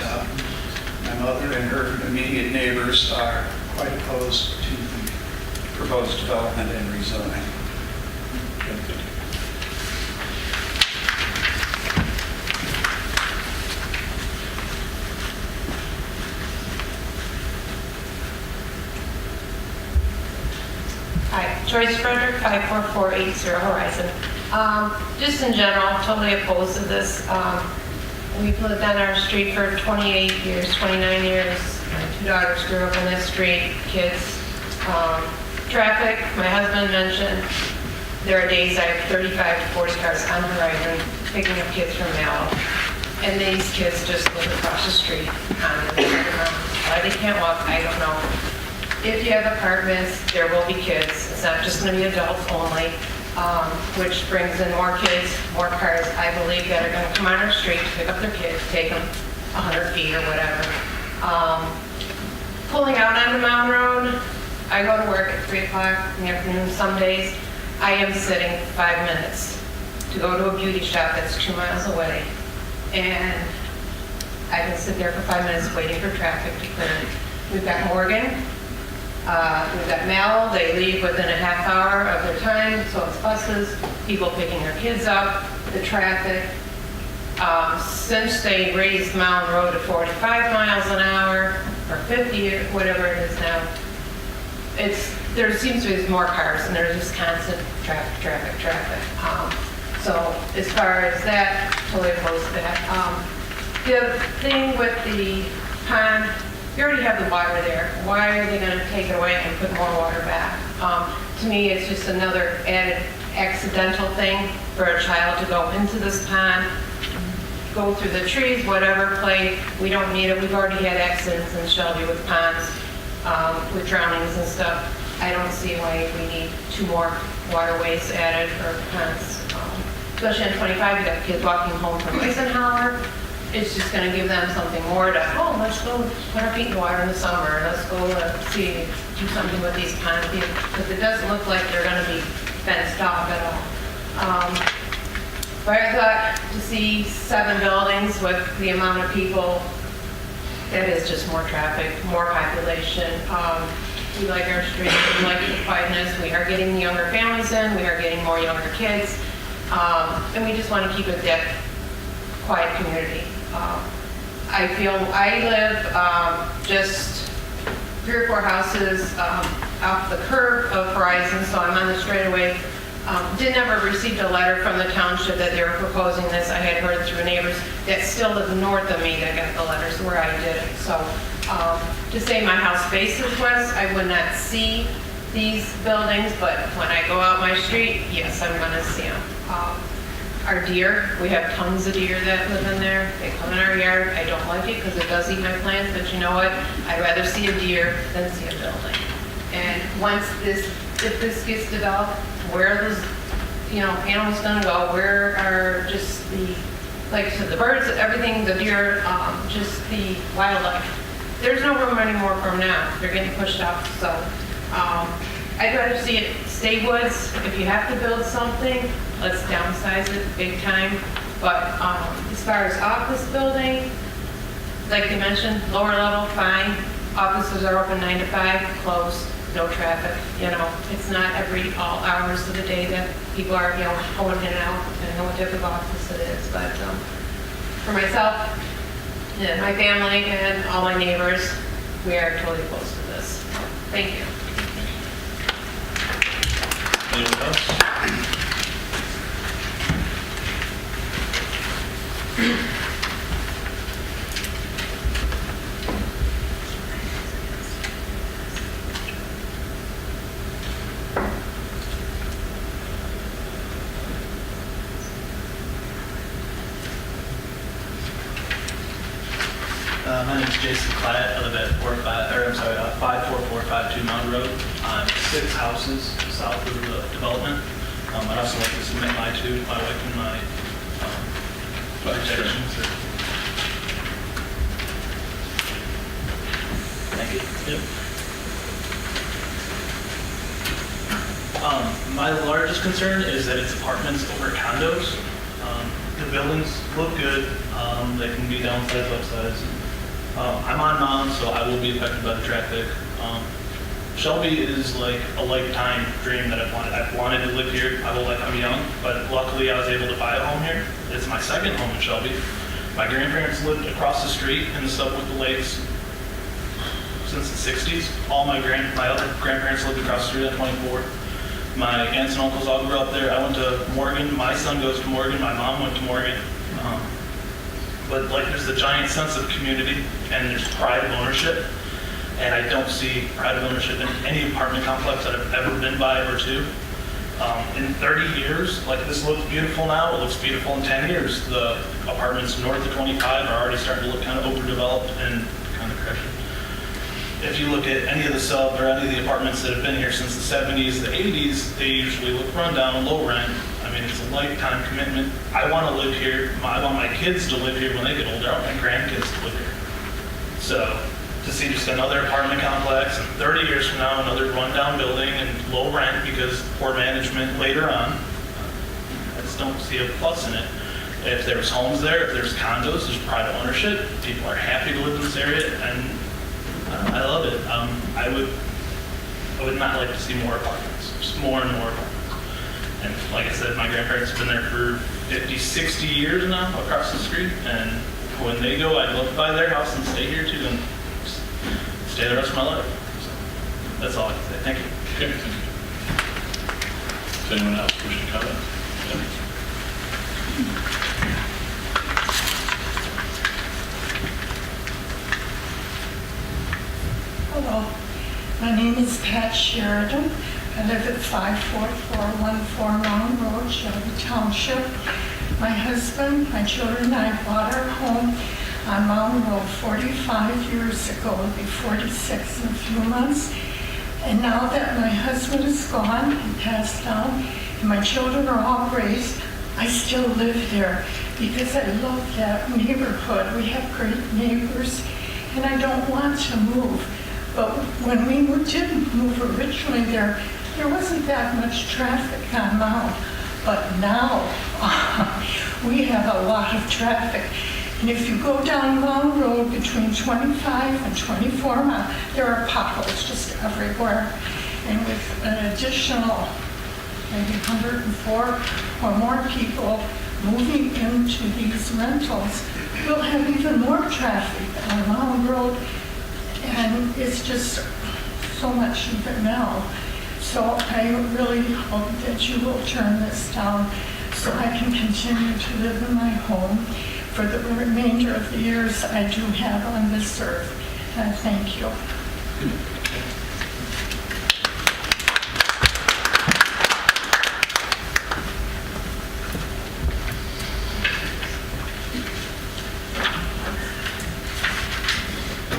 Speaker 19: my mother and her immediate neighbors are quite opposed to the proposed development and rezoning.
Speaker 20: Hi, Joyce Frederick, 54480 Horizon. Just in general, totally opposed to this. We've lived on our street for 28 years, 29 years. My 2 daughters grew up on this street, kids. Traffic, my husband mentioned, there are days I have 35 to 40 cars on the horizon picking up kids from Mallow. And these kids just live across the street. Why they can't walk, I don't know. If you have apartments, there will be kids. It's not just going to be adults only, which brings in more kids, more cars, I believe, that are going to come on our street to pick up their kids, take them 100 feet or whatever. Pulling out on the Mound Road, I go to work at 3 o'clock in the afternoon some days. I am sitting 5 minutes to go to a beauty shop that's 2 miles away. And I can sit there for 5 minutes waiting for traffic to clear. We've got Morgan, we've got Mel, they leave within a half hour of their time, so it's buses, people picking their kids up, the traffic. Since they raised Mound Road to 45 miles an hour, or 50, or whatever it is now, there seems to be more cars, and there's just constant traffic. So as far as that, totally opposed to that. The thing with the pond, you already have the water there. Why are they going to take it away and put more water back? To me, it's just another added accidental thing for a child to go into this pond, go through the trees, whatever, play. We don't need it. We've already had accidents in Shelby with ponds, with drownings and stuff. I don't see why we need 2 more waterways added or ponds. Especially on 25, you got kids walking home from Eisenhower. It's just going to give them something more to, let's go put our feet in the water in the summer. Let's go do something with these ponds. Because it doesn't look like they're going to be fenced off at all. But I thought to see 7 buildings with the amount of people, that is just more traffic, more population. We like our street, we like the quietness. We are getting younger families in, we are getting more younger kids. And we just want to keep it that quiet community. I feel I live just 3 or 4 houses off the curb of Horizon, so I'm on the straightaway. Did never received a letter from the township that they were proposing this. I had heard through neighbors that still live north of me that got the letters where I did it. So to say my house faces west, I would not see these buildings, but when I go out my street, yes, I'm going to see them. Our deer, we have tons of deer that live in there. They come in our yard. I don't like it because it does eat my plants, but you know what? I'd rather see a deer than see a building. And if this gets developed, where are those, animals going to go? Where are just like I said, the birds, everything, the deer, just the wildlife. There's no room anymore for them now. They're getting pushed out. So I'd rather see it stay woods. If you have to build something, let's downsize it big time. But as far as office building, like you mentioned, lower level, fine. Offices are open 9 to 5, closed, no traffic. It's not all hours of the day that people are, going in and out, depending on what type of office it is. But for myself, and my family, and all my neighbors, we are totally opposed to this. Thank you.
Speaker 1: Anyone else?
Speaker 21: My name is Jason Clatt. I live at 54452 Mountain Road. I'm 6 houses south of the development. I'd also like to submit my wife and my projections. Thank you. Yep. My largest concern is that it's apartments over condos. The buildings look good. They can be downsized, upsized. I'm on Mound, so I will be affected by the traffic. Shelby is like a lifetime dream that I've wanted to live here my whole life. I'm young, but luckily I was able to buy a home here. It's my second home in Shelby. My grandparents lived across the street in the suburb with the lakes since the 60s. All my other grandparents lived across the street on 24. My aunts and uncles all grew up there. I went to Morgan. My son goes to Morgan. My mom went to Morgan. But there's a giant sense of community and there's pride of ownership. And I don't see pride of ownership in any apartment complex that I've ever been by or to. In 30 years, this looks beautiful now, it looks beautiful in 10 years. The apartments north of 25 are already starting to look kind of overdeveloped and kind of crappy. If you look at any of the subs or any of the apartments that have been here since the 70s, the 80s, they usually look run down, low rent. I mean, it's a lifetime commitment. I want to live here. I want my kids to live here when they get older. I want my grandkids to live here. So to see just another apartment complex, and 30 years from now, another rundown building and low rent because poor management later on. I just don't see a plus in it. If there's homes there, if there's condos, there's private ownership, people are happy to live in this area, and I love it. I would not like to see more apartments, just more and more apartments. And like I said, my grandparents have been there for 50, 60 years now across the street, and when they go, I'd love to buy their house and stay here too, and just stay the rest of my life. So that's all I can say. Thank you.
Speaker 1: Okay, thank you. Does anyone else wish to comment?
Speaker 3: Hello, my name is Pat Sheridan. I live at 54414 Mountain Road, Shelby Township. My husband, my children, and I bought our home on Mountain Road 45 years ago. It'll be 46 in a few months. And now that my husband is gone, he passed on, and my children are all raised, I still live there because I love that neighborhood. We have great neighbors, and I don't want to move. But when we did move originally there wasn't that much traffic on Mount. But now, we have a lot of traffic. And if you go down Mountain Road between 25 and 24 miles, there are potholes just everywhere. And with an additional maybe 104 or more people moving into these rentals, we'll have even more traffic on Mountain Road. And it's just so much even now. So I really hope that you will turn this down so I can continue to live in my home for the remainder of the years I do have on this earth. Thank you.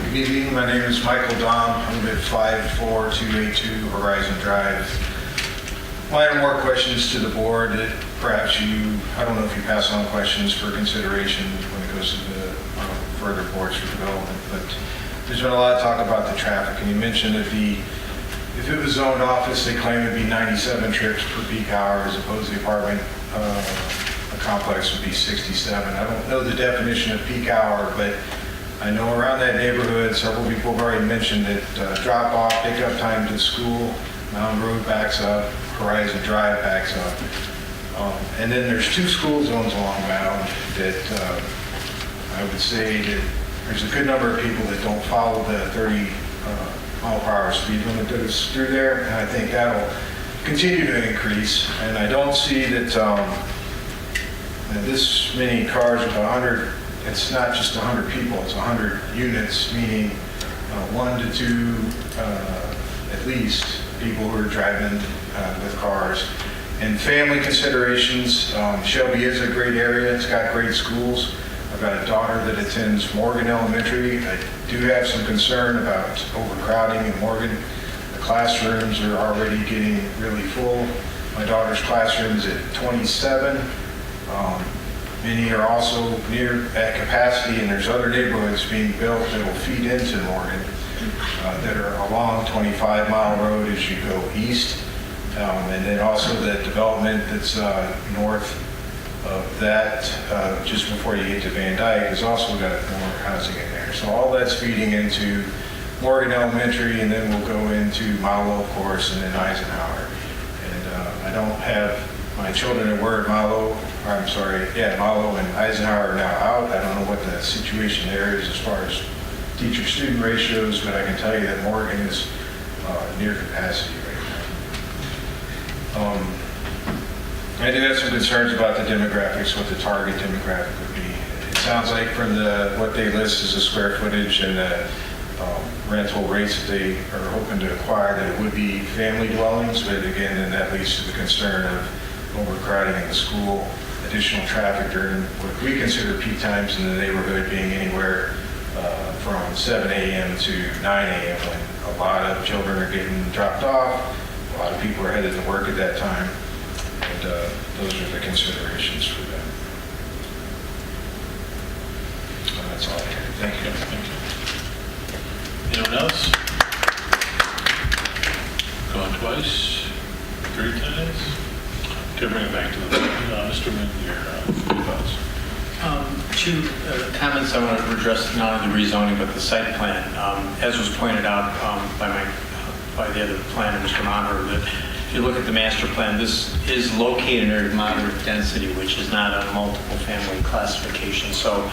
Speaker 22: Good evening, my name is Michael Dom. I'm at 54282 Horizon Drive. I have more questions to the board that perhaps I don't know if you pass on questions for consideration when it goes to the further boards for development, but there's been a lot of talk about the traffic, and you mentioned that if it was zoned office, they claim it'd be 97 trips per peak hour as opposed to the apartment complex would be 67. I don't know the definition of peak hour, but I know around that neighborhood, several people have already mentioned that drop-off, pickup time to school, Mountain Road backs up, Horizon Drive backs up. And then there's 2 school zones along Mound that I would say that there's a good number of people that don't follow the 30 mile per hour speed limit that is through there, and I think that'll continue to increase. And I don't see that this many cars with 100. It's not just 100 people, it's 100 units, meaning 1 to 2 at least people who are driving with cars. And family considerations, Shelby is a great area, it's got great schools. I've got a daughter that attends Morgan Elementary. I do have some concern about overcrowding in Morgan. The classrooms are already getting really full. My daughter's classroom is at 27. Many are also near at capacity, and there's other neighborhoods being built that will feed into Morgan that are along 25 Mile Road as you go east. And then also the development that's north of that, just before you get to Van Dyke, has also got more housing in there. So all that's feeding into Morgan Elementary, and then we'll go into Milo, of course, and then Eisenhower. And I don't have my children that were at Milo and Eisenhower are now out. I don't know what the situation there is as far as teacher-student ratios, but I can tell you that Morgan is near capacity right now. I do have some concerns about the demographics, what the target demographic would be. It sounds like from what they list as the square footage and the rental rates that they are hoping to acquire, that it would be family dwellings, but again, then that leads to the concern of overcrowding in the school, additional traffic during what we consider peak times in the neighborhood being anywhere from 7 a.m. to 9 a.m. when a lot of children are getting dropped off, a lot of people are headed to work at that time, and those are the considerations for them. That's all I have. Thank you.
Speaker 1: Anyone else? Going twice? 3 times? Okay, bring it back to the board. Mr. Wynn, your thoughts?
Speaker 4: Two comments I want to address, not only the rezoning, but the site plan. As was pointed out by the other planner, Mr. Maher, that if you look at the master plan, this is located in an area of moderate density, which is not a multiple family classification. So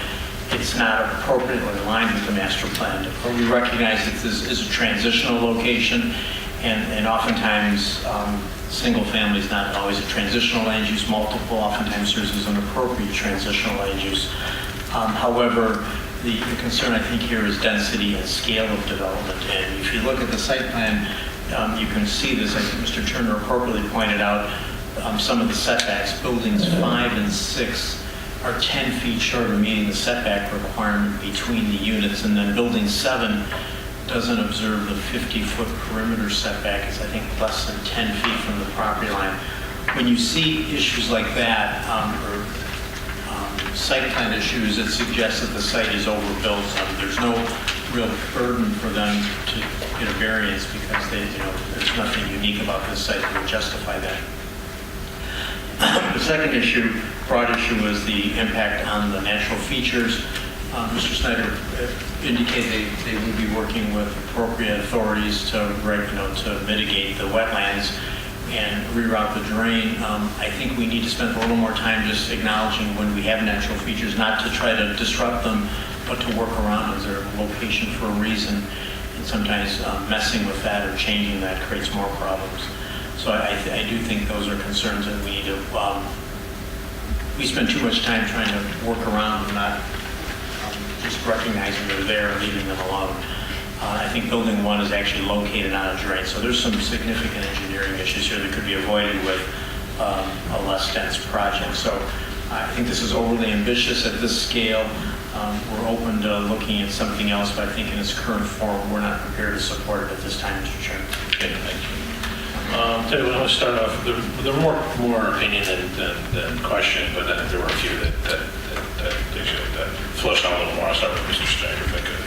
Speaker 4: it's not appropriately aligned with the master plan. We recognize that this is a transitional location, and oftentimes single family is not always a transitional land use. Multiple oftentimes serves as an appropriate transitional land use. However, the concern I think here is density and scale of development. And if you look at the site plan, you can see this. I think Mr. Turner appropriately pointed out some of the setbacks. Buildings 5 and 6 are 10 feet short of meeting the setback requirement between the units, and then building 7 doesn't observe the 50-foot perimeter setback. It's, I think, less than 10 feet from the property line. When you see issues like that, or site plan issues that suggest that the site is overbuilt, there's no real burden for them to get a variance because there's nothing unique about this site that would justify that. The second issue, broad issue, was the impact on the natural features. Mr. Snyder indicated they would be working with appropriate authorities to mitigate the wetlands and reroute the drain. I think we need to spend a little more time just acknowledging when we have natural features, not to try to disrupt them, but to work around them. They're a location for a reason, and sometimes messing with that or changing that creates more problems. So I do think those are concerns that we need to, we spend too much time trying to work around them, not just recognizing they're there and leaving them alone. I think building 1 is actually located on a drain, so there's some significant engineering issues here that could be avoided with a less dense project. So I think this is overly ambitious at this scale. We're open to looking at something else, but I think in its current form, we're not prepared to support it at this time, Mr. Chairman.
Speaker 1: Okay, thank you. I want to start off, there were more opinion than question, but I think there were a few that flushed out a little more. I'll start with Mr. Snyder, if I could.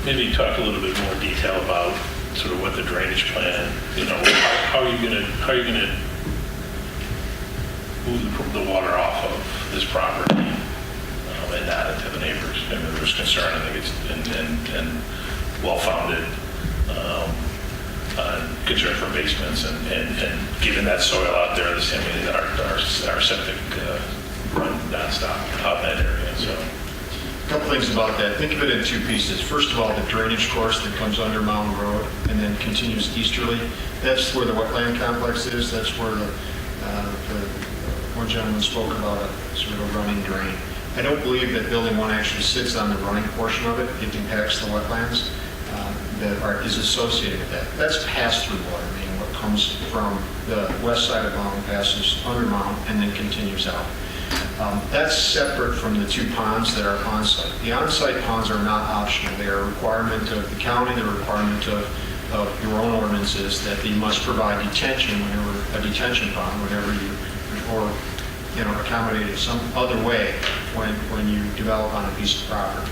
Speaker 1: Maybe talk a little bit more detail about sort of what the drainage plan, how are you going to move the water off of this property and not into the neighbors? I mean, there's concern, I think it's and well-founded concern for basements and given that soil out there, our septic run nonstop out in that area. So.
Speaker 11: A couple things about that. Think of it in 2 pieces. First of all, the drainage course that comes under Mountain Road and then continues easterly. That's where the wetland complex is. That's where the one gentleman spoke about a sort of a running drain. I don't believe that building 1 actually sits on the running portion of it. It impacts the wetlands that is associated with that. That's pass-through water, meaning what comes from the west side of Mountain, passes under Mountain, and then continues out. That's separate from the 2 ponds that are on-site. The on-site ponds are not optional. They are a requirement of the county, the requirement of your own ordinances that they must provide detention whenever a detention pond, whenever you, or accommodate it some other way when you develop on a piece of property.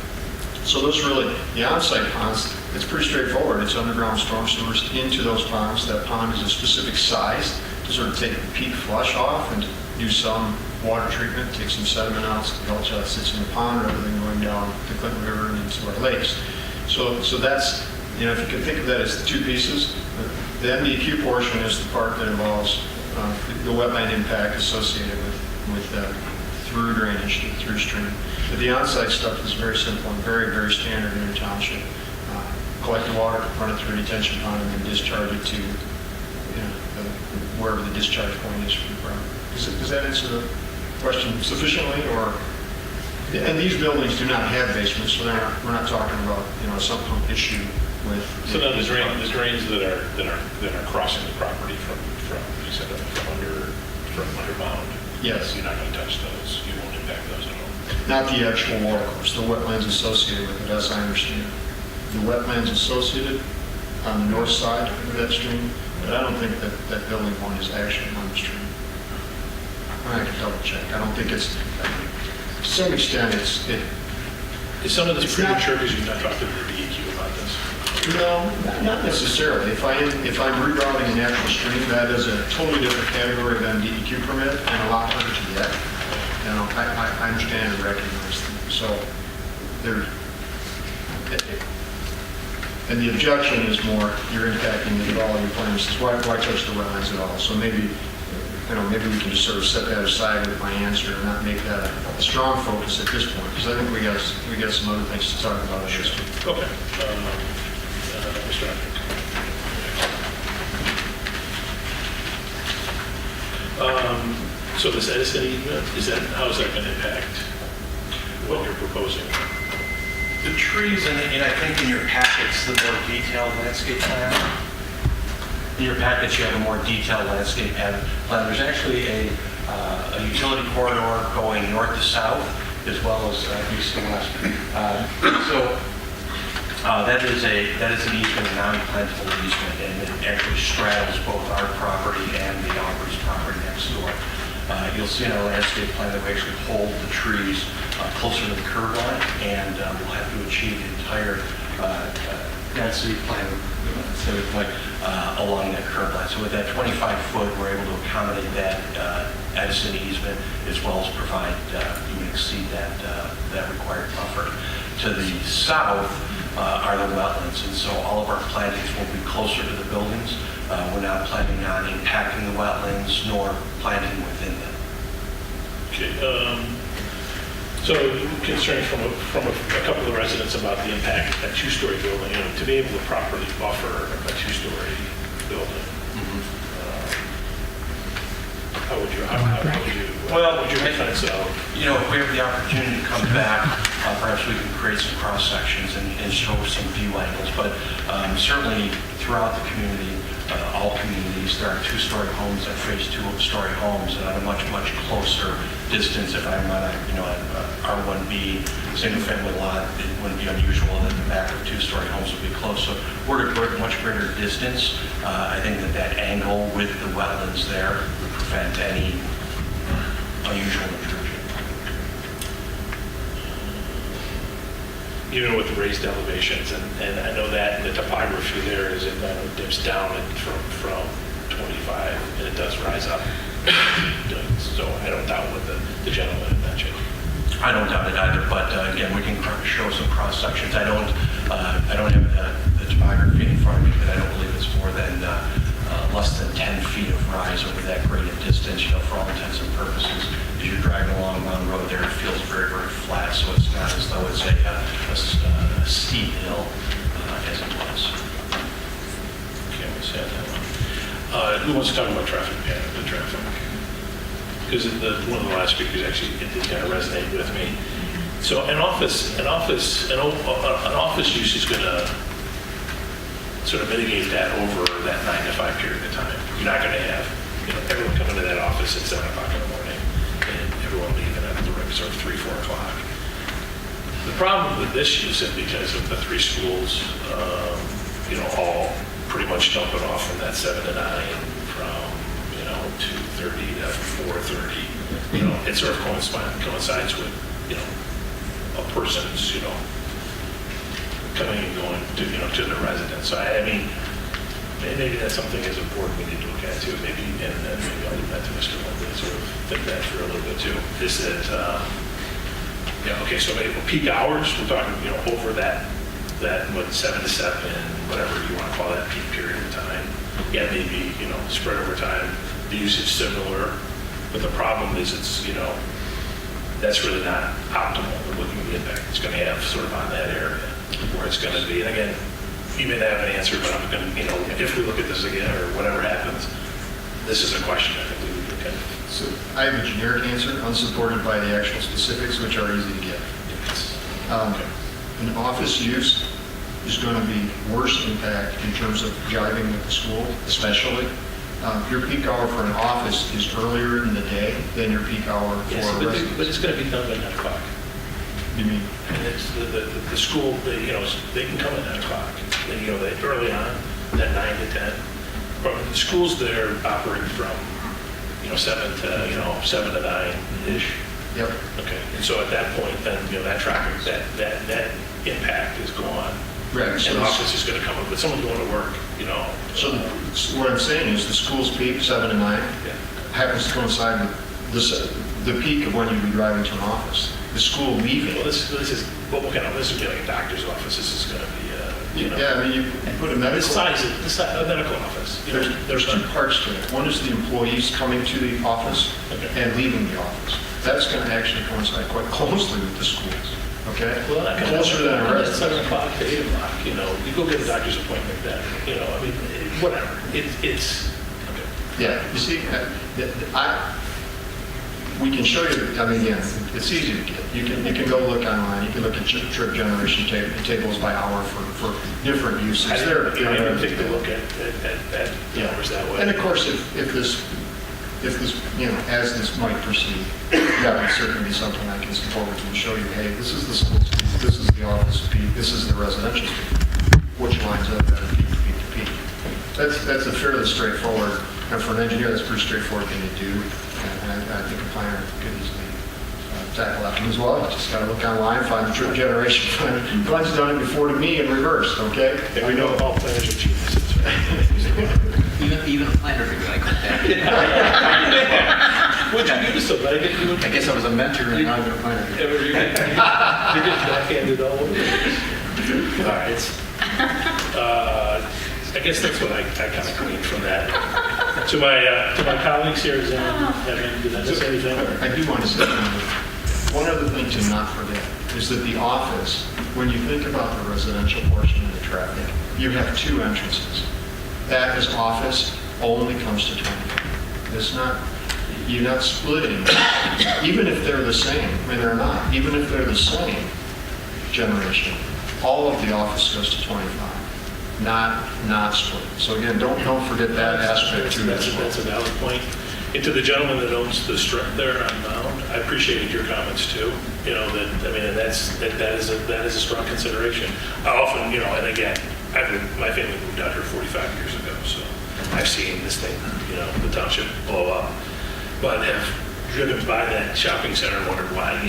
Speaker 11: So those really, the on-site ponds, it's pretty straightforward. It's underground storm sewers into those ponds. That pond is a specific size to sort of take the peak flush off and do some water treatment, take some sediment out, so the gulch that sits in the pond rather than going down the Clinton River and into our lakes. So that's, if you can think of that as the 2 pieces, the MDQ portion is the part that involves the wetland impact associated with through drainage, through stream. But the on-site stuff is very simple and very, very standard in your township. Collect the water, run it through a detention pond, and then discharge it to wherever the discharge point is from the property. Does that answer the question sufficiently? And these buildings do not have basements, so we're not talking about a sump pump issue with.
Speaker 1: So now the drains that are crossing the property from you said from under mound.
Speaker 11: Yes.
Speaker 1: You're not going to touch those. You won't impact those at all.
Speaker 11: Not the actual water course, the wetlands associated with it, as I understand it. The wetlands associated on the north side of that stream, but I don't think that building 1 is actually on the stream. I can double check. I don't think it's, to some extent,
Speaker 1: Is some of this premature because you've not talked to the DEQ about this?
Speaker 11: No, not necessarily. If I'm rerouting an actual stream, that is a totally different category than DEQ permit and a lot harder to get. You know, I understand and recognize them. So there, and the objection is more, you're impacting the development of your plans. Why touch the wetlands at all? So maybe, you know, maybe we can just sort of set that aside with my answer and not make that a strong focus at this point, because I think we got some other things to talk about.
Speaker 1: Okay. Mr. So this Edison easement, how is that going to impact what you're proposing?
Speaker 12: The trees, and I think in your packets, the more detailed landscape plan. In your packets, you have a more detailed landscape plan. There's actually a utility corridor going north to south, as well as east to west. That is an easement, a non-plantable easement, and it actually straddles both our property and the Aubrey's property next door. You'll see in our landscape plan that we actually hold the trees closer to the curb line, and we'll have to achieve the entire density plan along that curb line. So with that 25-foot, we're able to accommodate that Edison easement, as well as provide, even exceed that required buffer. To the south are the wetlands, and so all of our plantings will be closer to the buildings. We're not planning on impacting the wetlands nor planting within them.
Speaker 1: Okay. So concerns from a couple of residents about the impact of a two-story building, to be able to properly buffer a two-story building. How would you defense of?
Speaker 12: You know, if we have the opportunity to come back, perhaps we can create some cross sections and show some view angles. But certainly throughout the community, all communities, there are two-story homes and phase two-story homes, and at a much closer distance. If I'm on a R1B single-family lot, it wouldn't be unusual that the back of two-story homes would be close. So we're at a much greater distance. I think that angle with the wetlands there would prevent any unusual intrusion.
Speaker 1: Even with the raised elevations, and I know that the topography there is it dips down from 25, and it does rise up. So I don't doubt what the gentleman had mentioned.
Speaker 12: I don't doubt it either, but again, we can show some cross sections. I don't have the topography in front of me, but I don't believe it's more than less than 10 feet of rise over that great a distance. For all intents and purposes, as you're driving along Mountain Road there, it feels very flat, so it's not as though it's a steep hill as it was.
Speaker 1: Okay, we'll say that one. Who wants to talk about traffic? Yeah, the traffic. Because one of the last speakers actually it kind of resonated with me. So an office use is going to sort of mitigate that over that 9 to 5 period of time. You're not going to have everyone come into that office at 7 o'clock in the morning and everyone leaving at the sort of 3, 4 o'clock. The problem with this use is because of the 3 schools, all pretty much dumping off from that 7 to 9, from 2:30 to 4:30. It sort of coincides with a person's coming and going to their residence. So I mean, maybe that's something as important we need to look at too. Maybe and maybe I'll leave that to Mr. Lindsay to sort of think that through a little bit too. Is that okay? So maybe peak hours, we're talking over that 7 to 7, whatever you want to call that peak period of time. Yeah, maybe spread over time. The usage similar, but the problem is it's that's really not optimal. We're looking at the impact it's going to have sort of on that area where it's going to be. And again, you may not have an answer, but I'm going to if we look at this again or whatever happens, this is a question I think we would look at.
Speaker 11: So I have a generic answer, unsupported by the actual specifics, which are easy to get. An office use is going to be worse impact in terms of driving with the school, especially. Your peak hour for an office is earlier in the day than your peak hour for a residence.
Speaker 1: But it's going to be done by 9 o'clock.
Speaker 11: You mean?
Speaker 1: And it's the school, they can come at 9 o'clock. They early on, that 9 to 10. But the schools there operate from 7 to 9-ish.
Speaker 22: Yep.
Speaker 1: Okay, and so at that point, then, that traffic, that impact is gone.
Speaker 22: Right.
Speaker 1: And
Speaker 22: So
Speaker 1: it's just gonna come up with someone going to work,
Speaker 22: So what I'm saying is the school's peak, 7 to 9, happens to coincide with the peak of when you'd be driving to an office. The school leaving.
Speaker 1: Well, this is, what we're gonna, this is like a doctor's office, this is gonna be,
Speaker 22: Yeah, I mean, you put a medical.
Speaker 1: a medical office.
Speaker 22: There's two parts to it. One is the employees coming to the office and leaving the office. That's going to actually coincide quite closely with the schools, okay?
Speaker 1: Well, that can
Speaker 22: Closer than a
Speaker 1: At
Speaker 22: resident.
Speaker 1: 7 o'clock to 8 o'clock, you go get a doctor's appointment then, I mean, whatever. It's,
Speaker 22: Yeah, you see, we can show you, I mean, again, it's easy to get. You can go look online, you can look at trip generation tables by hour for different uses.
Speaker 1: I didn't take a look at numbers that way.
Speaker 22: And of course, if this, as this might proceed, that would certainly be something I can step over to and show you, hey, this is the school speed, this is the office speed, this is the residential speed, which lines up at peak to peak to peak. That's a fairly straightforward, and for an engineer, that's a pretty straightforward thing to do, and I think a planner could easily tackle that one as well. You just got to look online, find the trip generation planner. Glenn's done it before to me in reverse, okay?
Speaker 1: And we know all planners are geniuses.
Speaker 6: Even a planner could be like that.
Speaker 1: What'd you do to somebody?
Speaker 6: I guess I was a mentor and now I'm a planner.
Speaker 1: You're getting backhanded all over. All right. I guess that's what I kind of gleaned from that. To my colleagues here, did I miss anything?
Speaker 22: I do want to say one other thing to not forget is that the office, when you think about the residential portion of the traffic, you have two entrances. That is office only comes to 25. It's not, you're not splitting, even if they're the same, I mean, they're not, even if they're the same generation, all of the office goes to 25, not split. So again, don't forget that aspect too.
Speaker 1: That's a valid point. And to the gentleman that owns the strip there on Mound, I appreciated your comments too. That is a strong consideration. I often, and again, my family moved out here 45 years ago, so I've seen this thing, the township blow up, but have driven by that shopping center and wondered why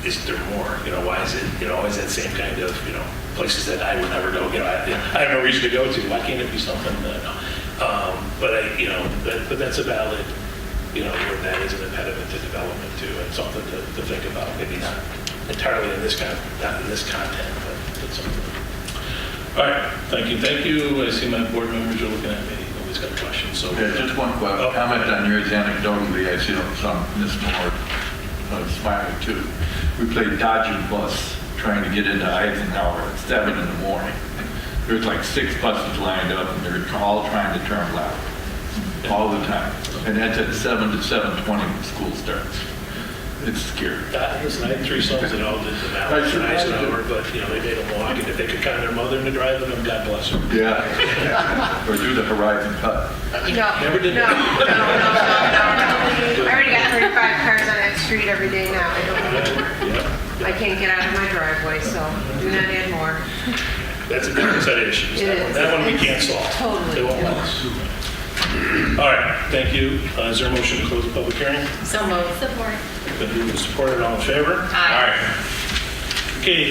Speaker 1: is there more? Why is it, always that same kind of, places that I would never go. I have no reason to go to. Why can't it be something that, but that's a valid, that is an impediment to development too, and something to think about. Maybe not entirely in this not in this content, but something. All right, thank you. I see my board members are looking at me. Nobody's got a question, so.
Speaker 7: Yeah, just one comment on yours anecdotally. I see some Miss Moore smiling too. We played Dodger bus trying to get into Eisenhower at 7 in the morning. There's like 6 buses lined up and they're all trying to turn left all the time. And that's at 7 to 7:20 when school starts. It's scary.
Speaker 1: Listen, I had 3 sons that all did the Mallard and Eisenhower, but they made them walk, and if they could kind their mother into driving them, God bless them.
Speaker 7: Yeah. Or do the horizon cut.
Speaker 1: Never did
Speaker 20: No. I already got 35 cars on that street every day now. I don't need more. I can't get out of my driveway, so do not add more.
Speaker 1: That's a different set of issues. That one we can't solve.
Speaker 20: Totally.
Speaker 1: They won't let us. All right, thank you. Is there a motion to close the public hearing?
Speaker 2: So moved. Support.
Speaker 1: Been moved and supported. All in favor?
Speaker 2: Aye.
Speaker 1: Okay,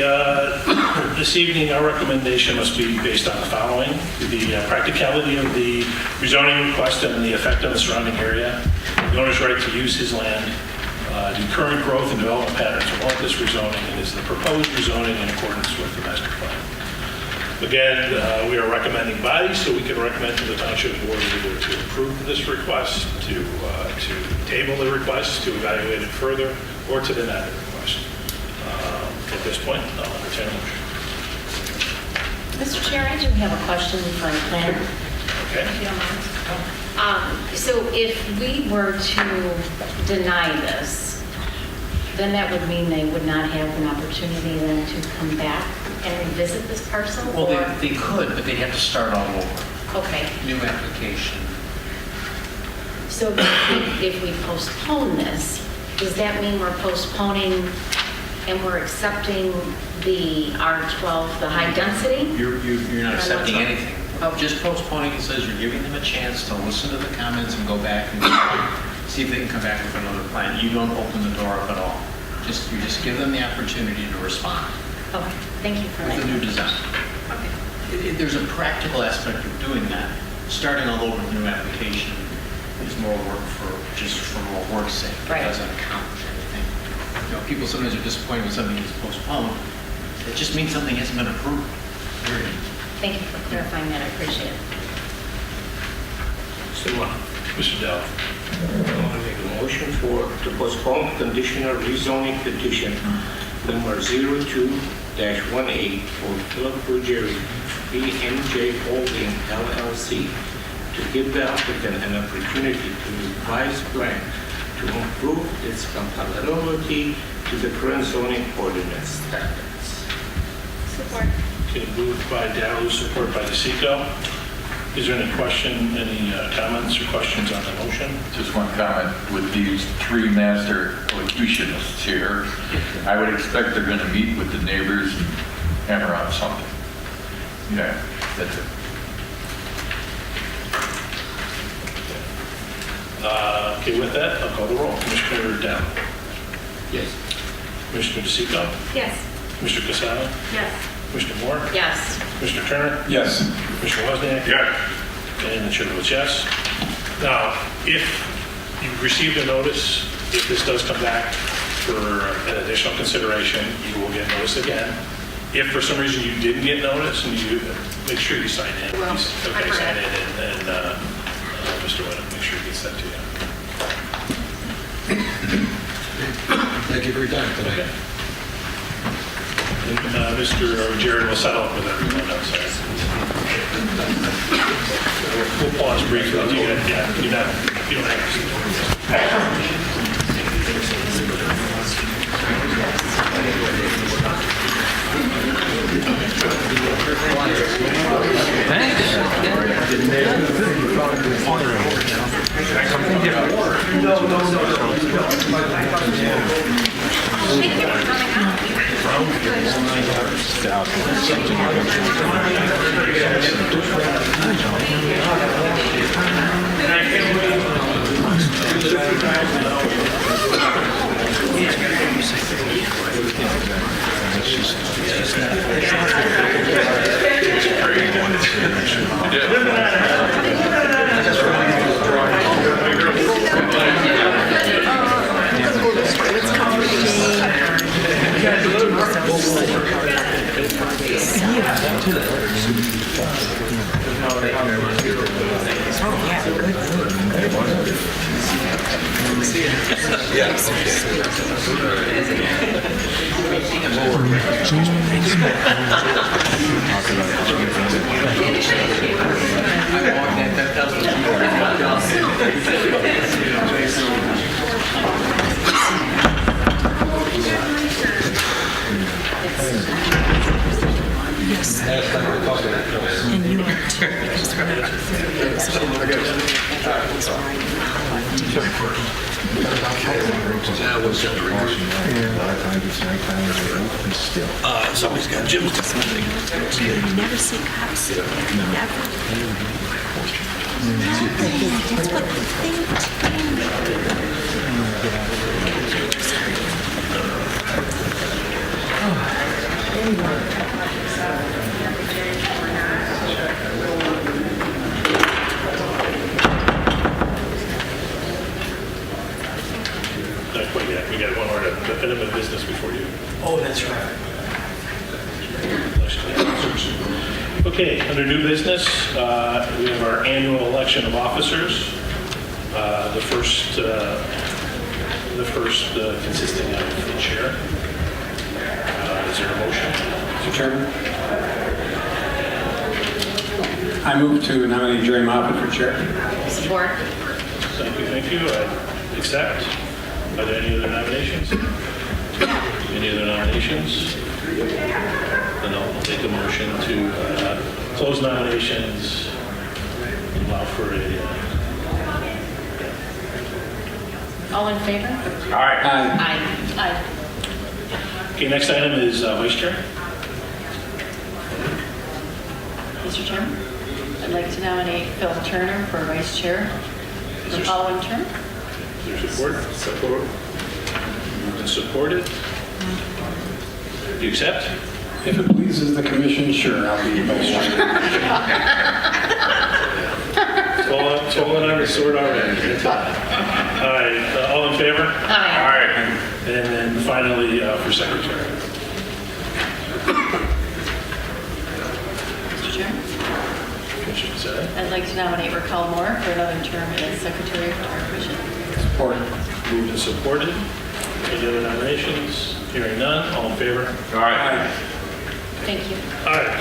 Speaker 1: this evening, our recommendation must be based on the following: the practicality of the rezoning request and the effect on the surrounding area, the owner's right to use his land, the current growth and development patterns warrant this rezoning, and is the proposed rezoning in accordance with the master plan. Again, we are recommending body, so we can recommend to the township board either to approve this request, to table the request, to evaluate it further, or to deny the request. At this point, I'll entertain a motion.
Speaker 2: Mr. Chair, I do have a question for the planner.
Speaker 1: Okay.
Speaker 2: If you don't mind. So if we were to deny this, then that would mean they would not have an opportunity then to come back and revisit this parcel?
Speaker 6: Well, they could, but they'd have to start all over.
Speaker 2: Okay.
Speaker 6: New application.
Speaker 2: So if we postpone this, does that mean we're postponing and we're accepting the R12, the high density?
Speaker 6: You're not accepting anything. Just postponing, it says you're giving them a chance to listen to the comments and go back and
Speaker 4: see if they can come back with another plan. You don't open the door up at all. You just give them the opportunity to respond
Speaker 2: Okay, thank you for
Speaker 4: with
Speaker 2: that.
Speaker 4: a new design. There's a practical aspect of doing that. Starting all over with a new application is more work just for more work's sake.
Speaker 2: Right.
Speaker 4: It doesn't accomplish anything. You know, people sometimes are disappointed when something gets postponed. It just means something hasn't been approved. Period.
Speaker 2: Thank you for clarifying that, I appreciate it.
Speaker 1: Mr. Dell.
Speaker 5: I want to make a motion to postpone conditional rezoning petition number 02-18 for Philip Ruggieri, BMJ Holding LLC, to give the applicant an opportunity to revise plan to improve its compatibility to the current zoning ordinance standards.
Speaker 17: Support.
Speaker 1: Okay, moved by Dow, support by DeSico. Is there any comments or questions on the motion?
Speaker 7: Just one comment. With these three master elocutionists here, I would expect they're going to meet with the neighbors and hammer out something. Yeah, that's it.
Speaker 1: Okay, with that, I'll call the roll. Commissioner Dow.
Speaker 5: Yes.
Speaker 1: Commissioner DeSico.
Speaker 17: Yes.
Speaker 1: Commissioner Casano.
Speaker 17: Yes.
Speaker 1: Commissioner Moore.
Speaker 2: Yes.
Speaker 1: Commissioner Turner.
Speaker 8: Yes.
Speaker 1: Commissioner Wozniak.
Speaker 16: Yeah.
Speaker 1: And the chair votes yes. Now, if you've received a notice, if this does come back for an additional consideration, you will get notice again. If for some reason you didn't get notice, and you make sure you sign in.
Speaker 2: Well,
Speaker 1: Okay, sign in, and Mr. Whittam, make sure he gets that to you.
Speaker 8: Thank you for your time today.
Speaker 1: Okay. And Mr. Jared will settle up with everyone outside. We'll pause briefly. You don't
Speaker 9: And you are too.
Speaker 1: Somebody's got Jim's.
Speaker 9: You never see cops. Never. That's what
Speaker 1: Not quite yet. We got one more item of business before you.
Speaker 5: Oh, that's right.
Speaker 1: Okay, under new business, we have our annual election of officers. The first consisting of the chair. Is there a motion?
Speaker 8: Mr. Chairman, I move to nominate Jerry Moffett for chair.
Speaker 2: Support.
Speaker 1: Thank you. I accept. Are there any other nominations? Any other nominations? Then I'll take a motion to close nominations, allow for a...
Speaker 2: All in favor?
Speaker 1: Aye.
Speaker 2: Aye. Aye.
Speaker 1: Okay, next item is vice chair.
Speaker 23: Mr. Chairman, I'd like to nominate Phil Turner for vice chair for the following term.
Speaker 1: Is there support? Support. Moved and supported. Do you accept?
Speaker 8: If it pleases the commission, sure, I'll be vice chair.
Speaker 1: It's all on our sword already. All right, all in favor?
Speaker 2: Aye.
Speaker 1: All right, and then finally, for secretary.
Speaker 2: Mr. Chairman,
Speaker 1: Commissioner Zay.
Speaker 2: I'd like to nominate Raquel Moore for another term as Secretary of our Commission.
Speaker 8: Support.
Speaker 1: Moved and supported. Any other nominations? Hearing none, all in favor?
Speaker 7: All right.
Speaker 2: Thank you.
Speaker 1: All right.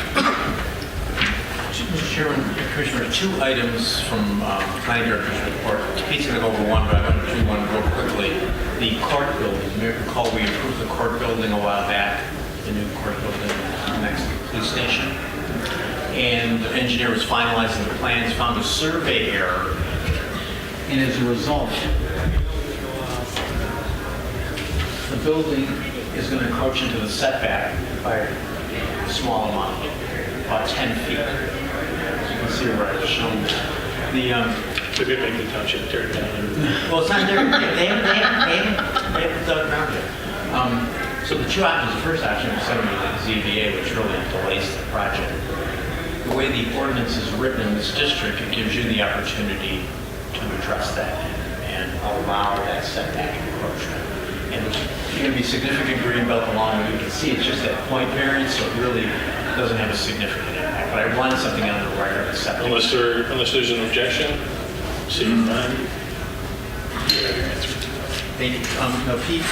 Speaker 4: Mr. Chairman, Commissioner, 2 items from Planning Director's report. Pete's going to go over one, but I'm going to do one real quickly. The court building. You may recall we approved the court building a while back, the new court building next to the police station. And the engineer was finalizing the plans, found a survey error, and as a result, the building is going to encroach into the setback by a small amount, about 10 feet. As you can see where I've shown that.
Speaker 1: So we make the township tear it down.
Speaker 4: Well, it's not there. They haven't dug around it. So the 2 options, the first option was sending it to the ZBA, which really delays the project. The way the ordinance is written in this district, it gives you the opportunity to address that and allow that setback encroachment. And there's going to be significant green belt along it. You can see it's just that point variance, so it really doesn't have a significant impact. But I wanted something on the record of septic.
Speaker 1: Unless there's an objection, seeing none. You have your answer.
Speaker 4: Thank you. Now, Pete,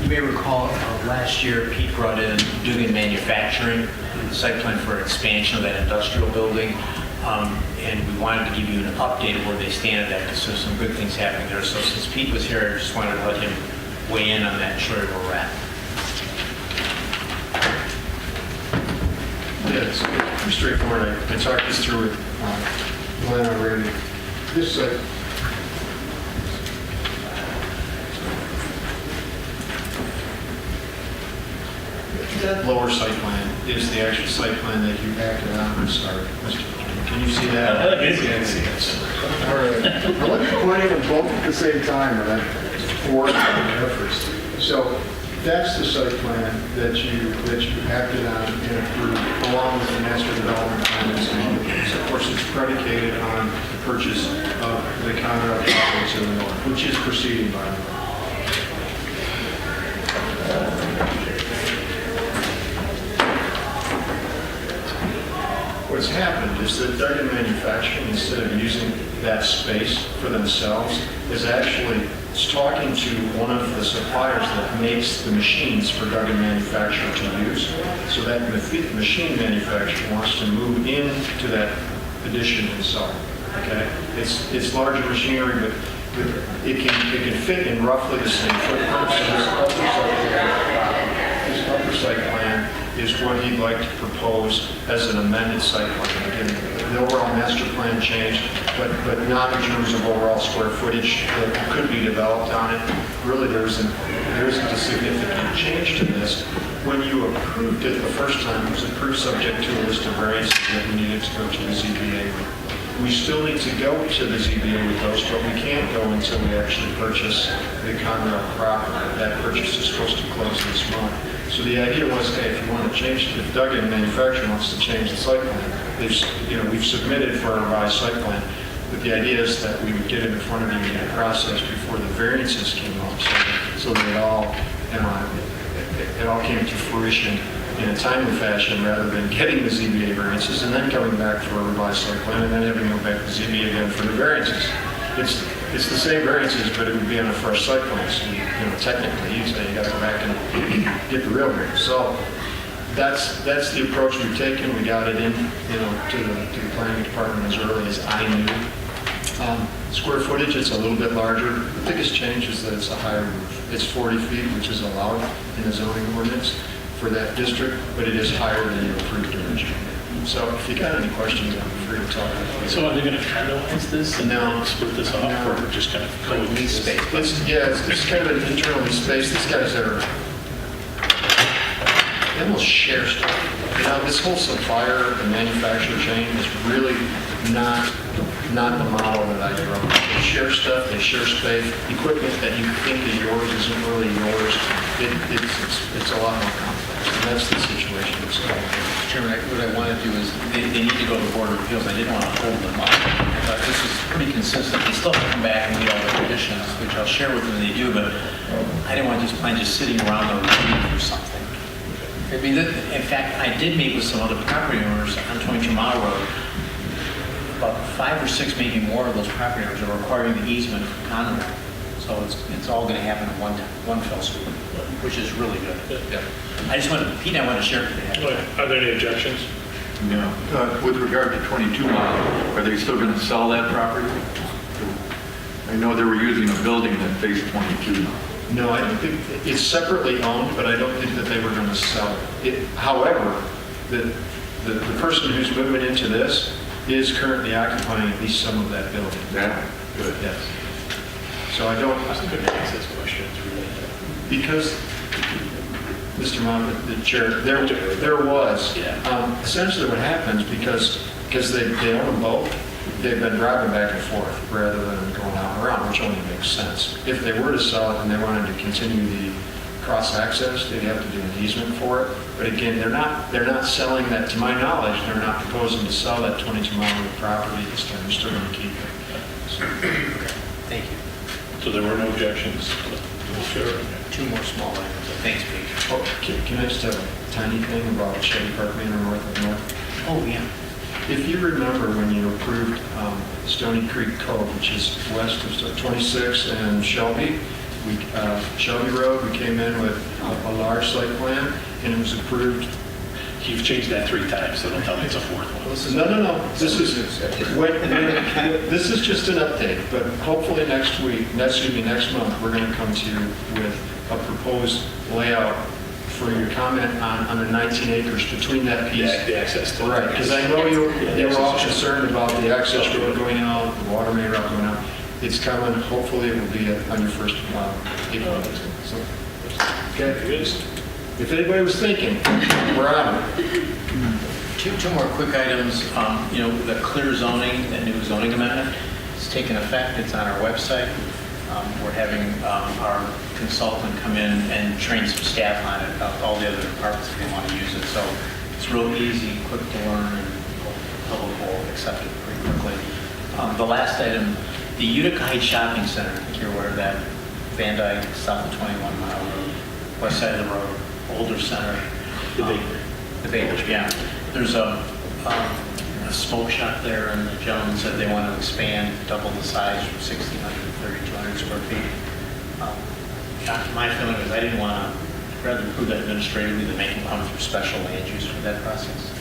Speaker 4: you may recall last year Pete brought in Dugan Manufacturing, site plan for expansion of that industrial building. And we wanted to give you an update of where they stand at that because there's some good things happening there. So since Pete was here, I just wanted to let him weigh in on that and show you where we're at.
Speaker 11: Yeah, it's pretty straightforward. I talked this through with Glenn already. This that lower site plan is the actual site plan that you acted on. I'm sorry, Mr. Can you see that?
Speaker 1: I can see it.
Speaker 11: All right. I like pointing them both at the same time, and I'm working on there first. So that's the site plan that you acted on and approved, along with the master development plan. So of course, it's predicated on the purchase of the Conrad property to the north, which is proceeding by the way. What's happened is that Duggan Manufacturing, instead of using that space for themselves, is actually talking to one of the suppliers that makes the machines for Duggan Manufacturing to use. So that machine manufacturer wants to move into that addition inside. Okay, it's larger machinery, but it can fit in roughly the same footprint. So this upper site plan is what he'd like to propose as an amended site plan. Again, the overall master plan changed, but not in terms of overall square footage that could be developed on it. Really, there isn't a significant change to this. When you approved it the first time, it was approved subject to a list of variances that we needed to go to the ZBA with. We still need to go to the ZBA with those, but we can't go until we actually purchase the Conrail property. That purchase is supposed to close this month. So the idea was, hey, if you want to change, if Duggan Manufacturing wants to change the site plan, we've submitted for a revised site plan. But the idea is that we would get it in front of you and get it processed before the variances came up, so that it all came to fruition in a timely fashion rather than getting the ZBA variances and then coming back for a revised site plan and then having to go back to ZBA again for the variances. It's the same variances, but it would be on a fresh site plan. So, technically, you got to go back and get the real variance. So that's the approach we've taken. We got it in, to the planning department as early as I knew. Square footage, it's a little bit larger. The biggest change is that it's a higher roof. It's 40 feet, which is allowed in the zoning ordinance for that district, but it is higher than you approved originally. So if you got any questions, I'm free to talk.
Speaker 1: So are they going to condoize this and then split this off, or just kind of go with
Speaker 11: lease space? It's kind of an internal lease space. These guys they almost share stuff. This whole supplier and manufacturer chain is really not not the model that I grew up with. They share stuff, they share space. Equipment that you think is yours isn't really yours. It's a lot more complex, and that's the situation.
Speaker 4: Chairman, what I want to do is, they need to go to the Board of Appeals. I didn't want to hold them up. I thought this is pretty consistent. They still have to come back and meet all the conditions, which I'll share with them, they do, but I didn't want just plan just sitting around or waiting for something. I mean, in fact, I did meet with some other property owners on 22 Mile Road. About 5 or 6, maybe more of those property owners are requiring the easement from Conrail. So it's all going to happen in one fell swoop, which is really good.
Speaker 1: Yeah.
Speaker 4: I just wanted, Pete, I wanted to share it with you.
Speaker 1: Are there any objections?
Speaker 7: No. With regard to 22 Mile, are they still going to sell that property? I know they were using a building that faced 22.
Speaker 11: No, I don't think, it's separately owned, but I don't think that they were going to sell it. However, the person who's moving into this is currently occupying at least some of that building.
Speaker 7: Yeah, good.
Speaker 11: Yes. So I don't...
Speaker 1: That's a good access question, really.
Speaker 11: Because, Mr. Mom, the chair, there was.
Speaker 1: Yeah.
Speaker 11: Essentially what happens, because they own them both, they've been driving back and forth rather than going out and around, which only makes sense. If they were to sell it and they wanted to continue the cross-access, they'd have to do an easement for it. But again, they're not selling that, to my knowledge, they're not proposing to sell that 22-mile road property this time. They're still going to keep it. So,
Speaker 4: Okay, thank you.
Speaker 1: So there were no objections? Sure.
Speaker 4: 2 more small items. Thanks, Pete.
Speaker 11: oh, can I just have a tiny thing about Shelby Park Manor north of North?
Speaker 4: Oh, yeah.
Speaker 11: If you remember when you approved Stony Creek Cove, which is west of 26 and Shelby, Shelby Road, we came in with a large site plan, and it was approved.
Speaker 1: You've changed that 3 times, so don't tell me it's a 4th one.
Speaker 11: No. This is just an update, but hopefully next month, we're going to come to you with a proposed layout for your comment on the 19 acres between that piece.
Speaker 1: The access to.
Speaker 11: Right, because I know you were all concerned about the access road going out, the water main route going out. It's coming, hopefully it will be on your first April. So, okay. If anybody was thinking, we're on it.
Speaker 4: 2 more quick items. The clear zoning, the new zoning amendment, it's taken effect. It's on our website. We're having our consultant come in and train some staff on it, all the other departments if they want to use it. So it's real easy, quick to learn, and public will accept it pretty quickly. The last item, the Utica Heights Shopping Center, I think you're aware of that, Van Dyke, south of 21 Mile Road, west side of the road, older center.
Speaker 1: The bakery.
Speaker 4: The bakery, yeah. There's a smoke shop there, and the gentleman said they want to expand, double the size from 1,600 to 3,200 square feet. My feeling is I didn't want to, rather prove that administratively than make them come through special land use for that process.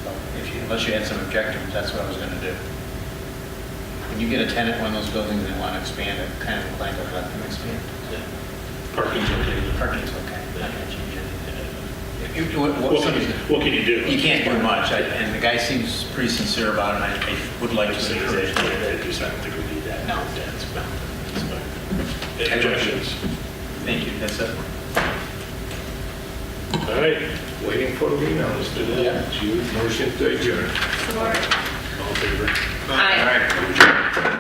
Speaker 4: So unless you had some objectives, that's what I was going to do. When you get a tenant in one of those buildings and they want to expand it, kind of like to let them expand.
Speaker 1: Yeah. Parking's okay.
Speaker 4: Parking's okay. Not going to change anything.
Speaker 1: What can you do?
Speaker 4: You can't do much, and the guy seems pretty sincere about it, and I would like to see it.
Speaker 1: I don't think we need that.
Speaker 4: No.
Speaker 1: Any objections?
Speaker 4: Thank you, that's it.
Speaker 5: All right, waiting for the emails. Motion to adjourn.
Speaker 2: Support.
Speaker 1: All in favor?
Speaker 2: Aye.